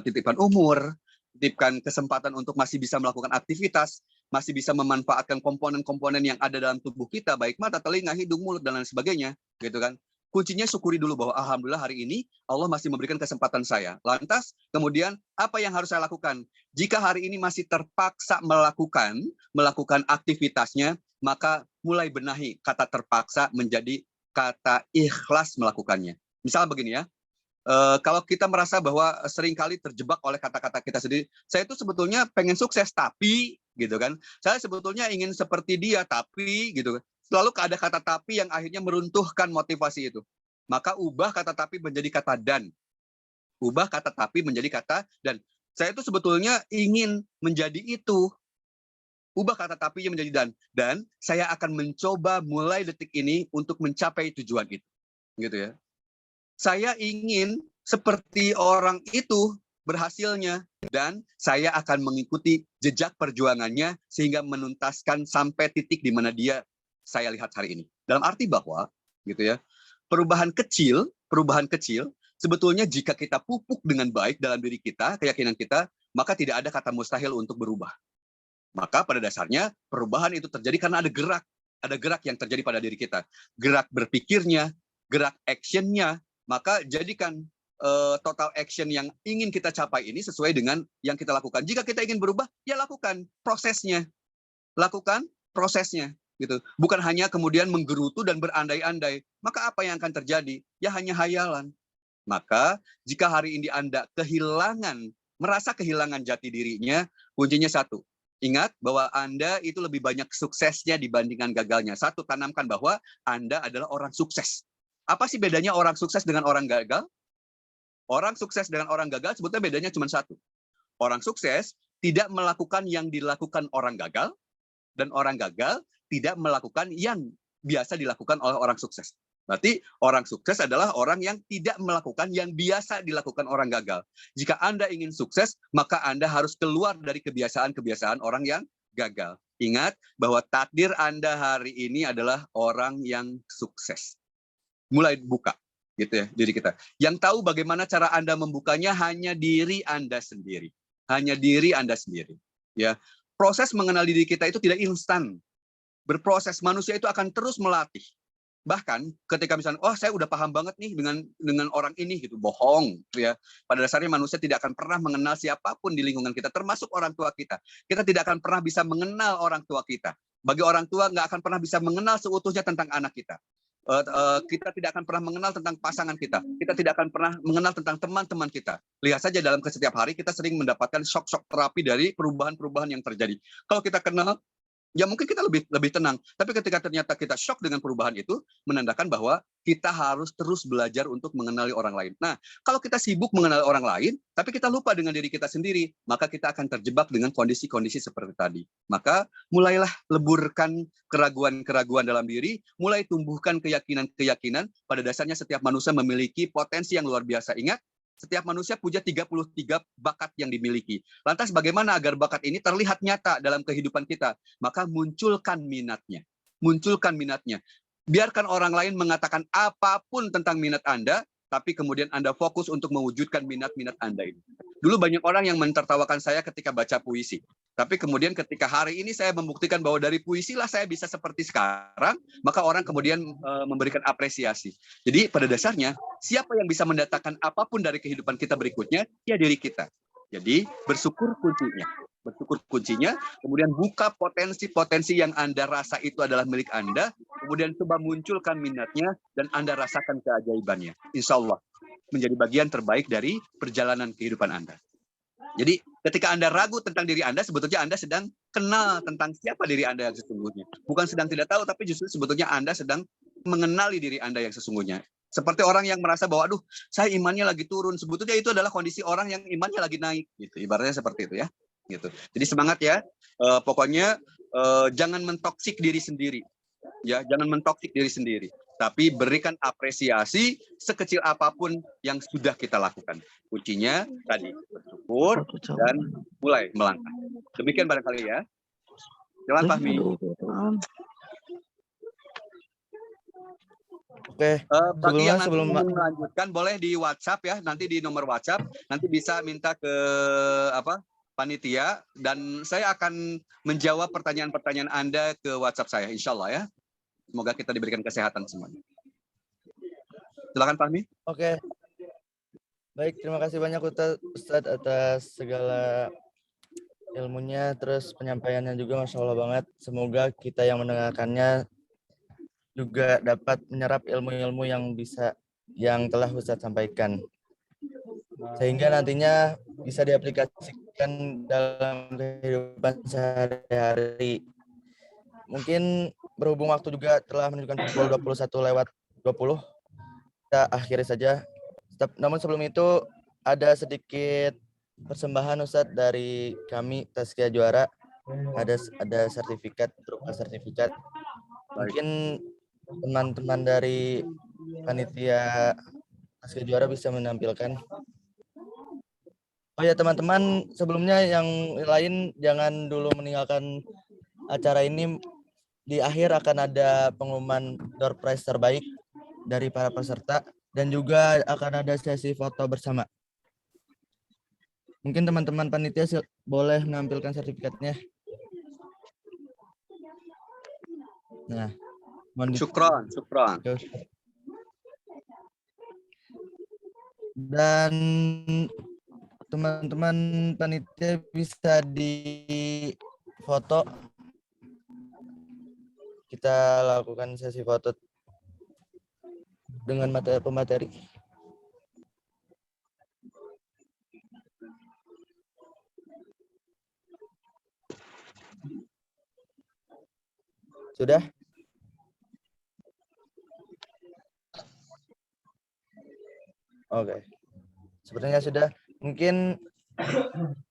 titipkan umur, titipkan kesempatan untuk masih bisa melakukan aktivitas, masih bisa memanfaatkan komponen-komponen yang ada dalam tubuh kita, baik mata, telinga, hidung, mulut, dan lain sebagainya, gitu kan. Kuncinya syukuri dulu bahwa alhamdulillah hari ini Allah masih memberikan kesempatan saya. Lantas, kemudian apa yang harus saya lakukan? Jika hari ini masih terpaksa melakukan aktivitasnya, maka mulai benahi kata terpaksa menjadi kata ikhlas melakukannya. Misalnya begini ya, kalau kita merasa bahwa seringkali terjebak oleh kata-kata kita sendiri, saya itu sebetulnya pengen sukses tapi, gitu kan, saya sebetulnya ingin seperti dia tapi, gitu kan, selalu ada kata tapi yang akhirnya meruntuhkan motivasi itu. Maka ubah kata tapi menjadi kata dan. Ubah kata tapi menjadi kata dan. Saya itu sebetulnya ingin menjadi itu. Ubah kata tapinya menjadi dan. Dan saya akan mencoba mulai detik ini untuk mencapai tujuan itu. Gitu ya. Saya ingin seperti orang itu berhasilnya. Dan saya akan mengikuti jejak perjuangannya sehingga menuntaskan sampai titik di mana dia saya lihat hari ini. Dalam arti bahwa, gitu ya, perubahan kecil sebetulnya jika kita pupuk dengan baik dalam diri kita, keyakinan kita, maka tidak ada kata mustahil untuk berubah. Maka pada dasarnya perubahan itu terjadi karena ada gerak yang terjadi pada diri kita. Gerak berpikirnya, gerak actionnya, maka jadikan total action yang ingin kita capai ini sesuai dengan yang kita lakukan. Jika kita ingin berubah, ya lakukan prosesnya. Lakukan prosesnya. Gitu. Bukan hanya kemudian menggerutu dan berandai-andai. Maka apa yang akan terjadi? Ya hanya hayalan. Maka jika hari ini Anda merasa kehilangan jati dirinya, kuncinya satu. Ingat bahwa Anda itu lebih banyak suksesnya dibandingkan gagalnya. Satu, tanamkan bahwa Anda adalah orang sukses. Apa sih bedanya orang sukses dengan orang gagal? Orang sukses dengan orang gagal sebetulnya bedanya cuma satu. Orang sukses tidak melakukan yang dilakukan orang gagal, dan orang gagal tidak melakukan yang biasa dilakukan oleh orang sukses. Berarti orang sukses adalah orang yang tidak melakukan yang biasa dilakukan orang gagal. Jika Anda ingin sukses, maka Anda harus keluar dari kebiasaan-kebiasaan orang yang gagal. Ingat bahwa takdir Anda hari ini adalah orang yang sukses. Mulai buka, gitu ya, diri kita. Yang tahu bagaimana cara Anda membukanya hanya diri Anda sendiri. Hanya diri Anda sendiri. Ya, proses mengenal diri kita itu tidak instan. Berproses, manusia itu akan terus melatih. Bahkan ketika misalnya, oh saya udah paham banget nih dengan orang ini, gitu, bohong, gitu ya. Pada dasarnya manusia tidak akan pernah mengenal siapapun di lingkungan kita, termasuk orang tua kita. Kita tidak akan pernah bisa mengenal orang tua kita. Bagi orang tua nggak akan pernah bisa mengenal seutuhnya tentang anak kita. Kita tidak akan pernah mengenal tentang pasangan kita. Kita tidak akan pernah mengenal tentang teman-teman kita. Lihat saja dalam setiap hari kita sering mendapatkan shock-shock terapi dari perubahan-perubahan yang terjadi. Kalau kita kenal, ya mungkin kita lebih tenang. Tapi ketika ternyata kita shock dengan perubahan itu, menandakan bahwa kita harus terus belajar untuk mengenali orang lain. Nah, kalau kita sibuk mengenali orang lain, tapi kita lupa dengan diri kita sendiri, maka kita akan terjebak dengan kondisi-kondisi seperti tadi. Maka mulailah leburkan keraguan-keraguan dalam diri, mulai tumbuhkan keyakinan-keyakinan. Pada dasarnya setiap manusia memiliki potensi yang luar biasa. Ingat, setiap manusia punya 33 bakat yang dimiliki. Lantas bagaimana agar bakat ini terlihat nyata dalam kehidupan kita? Maka munculkan minatnya. Munculkan minatnya. Biarkan orang lain mengatakan apapun tentang minat Anda, tapi kemudian Anda fokus untuk mewujudkan minat-minat Anda ini. Dulu banyak orang yang mentertawakan saya ketika baca puisi. Tapi kemudian ketika hari ini saya membuktikan bahwa dari puisi lah saya bisa seperti sekarang, maka orang kemudian memberikan apresiasi. Jadi pada dasarnya, siapa yang bisa mendatangkan apapun dari kehidupan kita berikutnya? Ya diri kita. Jadi bersyukur kuncinya. Bersyukur kuncinya, kemudian buka potensi-potensi yang Anda rasa itu adalah milik Anda, kemudian coba munculkan minatnya, dan Anda rasakan keajaibannya. Insya Allah menjadi bagian terbaik dari perjalanan kehidupan Anda. Jadi ketika Anda ragu tentang diri Anda, sebetulnya Anda sedang kenal tentang siapa diri Anda yang sesungguhnya. Bukan sedang tidak tahu, tapi justru sebetulnya Anda sedang mengenali diri Anda yang sesungguhnya. Seperti orang yang merasa bahwa, aduh, saya imannya lagi turun. Sebetulnya itu adalah kondisi orang yang imannya lagi naik, gitu. Ibaratnya seperti itu ya. Gitu. Jadi semangat ya. Pokoknya jangan mentoksik diri sendiri. Ya, jangan mentoksik diri sendiri. Tapi berikan apresiasi sekecil apapun yang sudah kita lakukan. Kuncinya tadi bersyukur dan mulai melangkah. Demikian barangkali ya. Silakan Fahmi. Oke, Bagi yang nanti sebelum ingin melanjutkan boleh di WhatsApp ya, nanti di nomor WhatsApp, nanti bisa minta ke panitia dan saya akan menjawab pertanyaan-pertanyaan Anda ke WhatsApp saya, insya Allah ya. Semoga kita diberikan kesehatan semuanya. Silakan Fahmi. Oke. Baik, terima kasih banyak Ustadz atas segala ilmunya, terus penyampaiannya juga Masya Allah banget. Semoga kita yang mendengarkannya juga dapat menyerap ilmu-ilmu yang telah Ustadz sampaikan. Sehingga nantinya bisa diaplikasikan dalam kehidupan sehari-hari. Mungkin berhubung waktu juga telah menunjukkan pukul 21:20, kita akhiri saja. Namun sebelum itu ada sedikit persembahan Ustadz dari kami Tazkiyah Juara. Ada sertifikat, berupa sertifikat. Mungkin teman-teman dari panitia Tazkiyah Juara bisa menampilkan. Oh ya teman-teman, sebelumnya yang lain jangan dulu meninggalkan acara ini. Di akhir akan ada pengumuman door prize terbaik dari para peserta dan juga akan ada sesi foto bersama. Mungkin teman-teman panitia boleh menampilkan sertifikatnya. Nah, Syukron. Dan teman-teman panitia bisa di foto. Kita lakukan sesi foto dengan pemateri. Sudah? Oke. Sepertinya sudah. Mungkin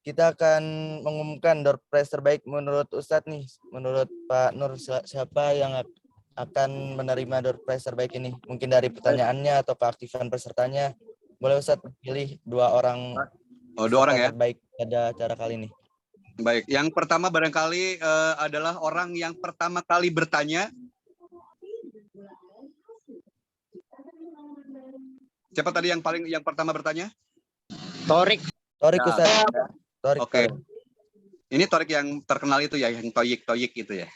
kita akan mengumumkan door prize terbaik menurut Ustadz nih. Menurut Pak Nur, siapa yang akan menerima door prize terbaik ini? Mungkin dari pertanyaannya atau keaktifan pesertanya. Boleh Ustadz pilih dua orang ya terbaik pada acara kali ini. Baik, yang pertama barangkali adalah orang yang pertama kali bertanya. Siapa tadi yang pertama bertanya? Torik. Torik Ustaz. Torik. Oke. Ini Torik yang terkenal itu ya, yang Toyik itu ya.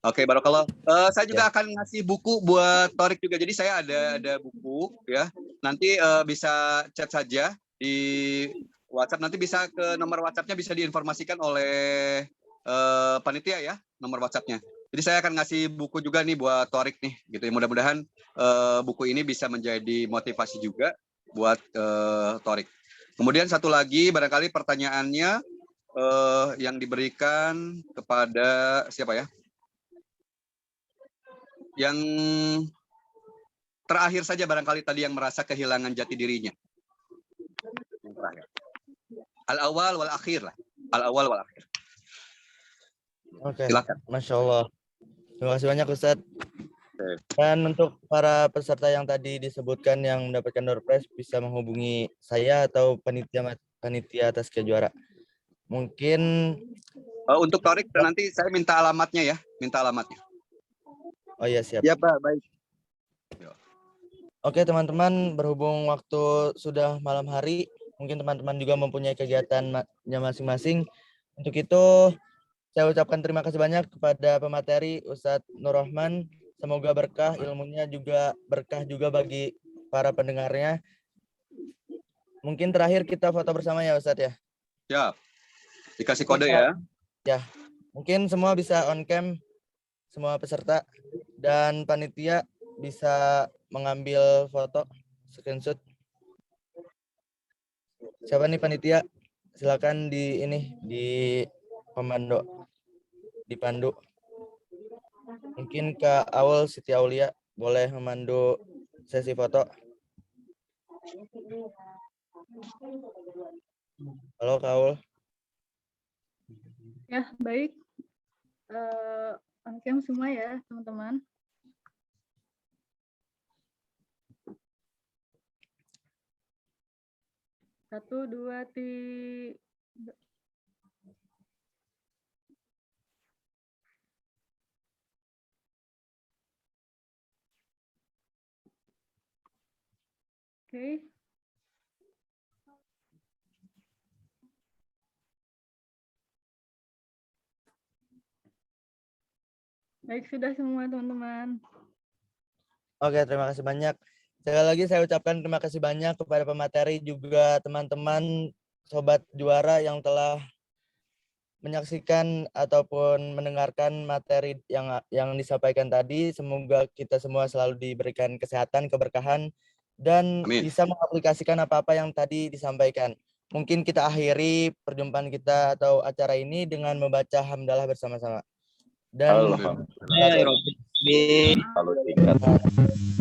Oke, Barakallah. Saya juga akan ngasih buku buat Torik juga. Jadi saya ada buku ya. Nanti bisa chat saja di WhatsApp. Nanti bisa ke nomor WhatsApp-nya bisa diinformasikan oleh panitia ya, nomor WhatsApp-nya. Jadi saya akan ngasih buku juga nih buat Torik nih, gitu ya. Mudah-mudahan buku ini bisa menjadi motivasi juga buat Torik. Kemudian satu lagi, barangkali pertanyaannya yang diberikan kepada siapa ya? Yang terakhir saja barangkali tadi yang merasa kehilangan jati dirinya. Yang terakhir. Al-awal wal akhir lah. Al-awal wal akhir. Oke. Silakan. Masya Allah. Terima kasih banyak Ustadz. Dan untuk para peserta yang tadi disebutkan yang mendapatkan door prize bisa menghubungi saya atau panitia Tazkiyah Juara. Mungkin untuk Torik nanti saya minta alamatnya ya, Oh iya siap. Ya Pak, baik. Oke teman-teman, berhubung waktu sudah malam hari, mungkin teman-teman juga mempunyai kegiatannya masing-masing. Untuk itu saya ucapkan terima kasih banyak kepada pemateri Ustadz Nur Rahman. Semoga berkah ilmunya juga berkah juga bagi para pendengarnya. Mungkin terakhir kita foto bersama ya Ustadz ya. Ya. Dikasih kode ya. Ya. Mungkin semua bisa on cam, semua peserta dan panitia bisa mengambil foto screenshot. Siapa nih panitia? Silakan di dipandu. Mungkin Kak Awal Siti Aulia boleh memandu sesi foto. Halo Kaul. Ya, baik. On-cam semua ya, teman-teman. Satu, dua, tiga. Oke. Baik, sudah semua teman-teman. Oke, terima kasih banyak. Sekali lagi saya ucapkan terima kasih banyak kepada pemateri juga teman-teman sobat juara yang telah menyaksikan ataupun mendengarkan materi yang disampaikan tadi. Semoga kita semua selalu diberikan kesehatan, keberkahan, dan Amin. bisa mengaplikasikan apa-apa yang tadi disampaikan. Mungkin kita akhiri perjumpaan kita atau acara ini dengan membaca hamdalah bersama-sama. Dan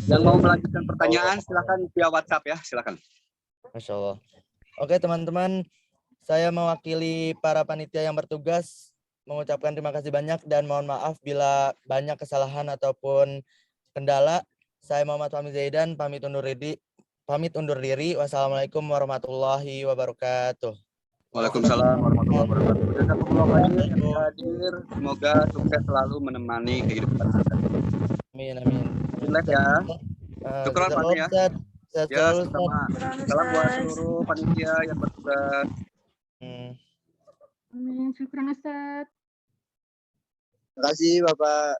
yang mau melanjutkan pertanyaan silakan via WhatsApp ya, silakan. Masya Allah. Oke teman-teman, saya mewakili para panitia yang bertugas mengucapkan terima kasih banyak dan mohon maaf bila banyak kesalahan ataupun kendala. Saya Muhammad Fahmi Zaidan pamit undur diri. Wassalamualaikum warahmatullahi wabarakatuh. Waalaikumsalam warahmatullahi wabarakatuh. Jazakumullah khair yang hadir. Semoga sukses selalu menemani kehidupan kita. Amin amin. Relax ya. Syukran Pak ya. Ya, sama. Salam buat seluruh panitia yang bertugas. Amin, syukran Ustaz. Terima kasih Bapak.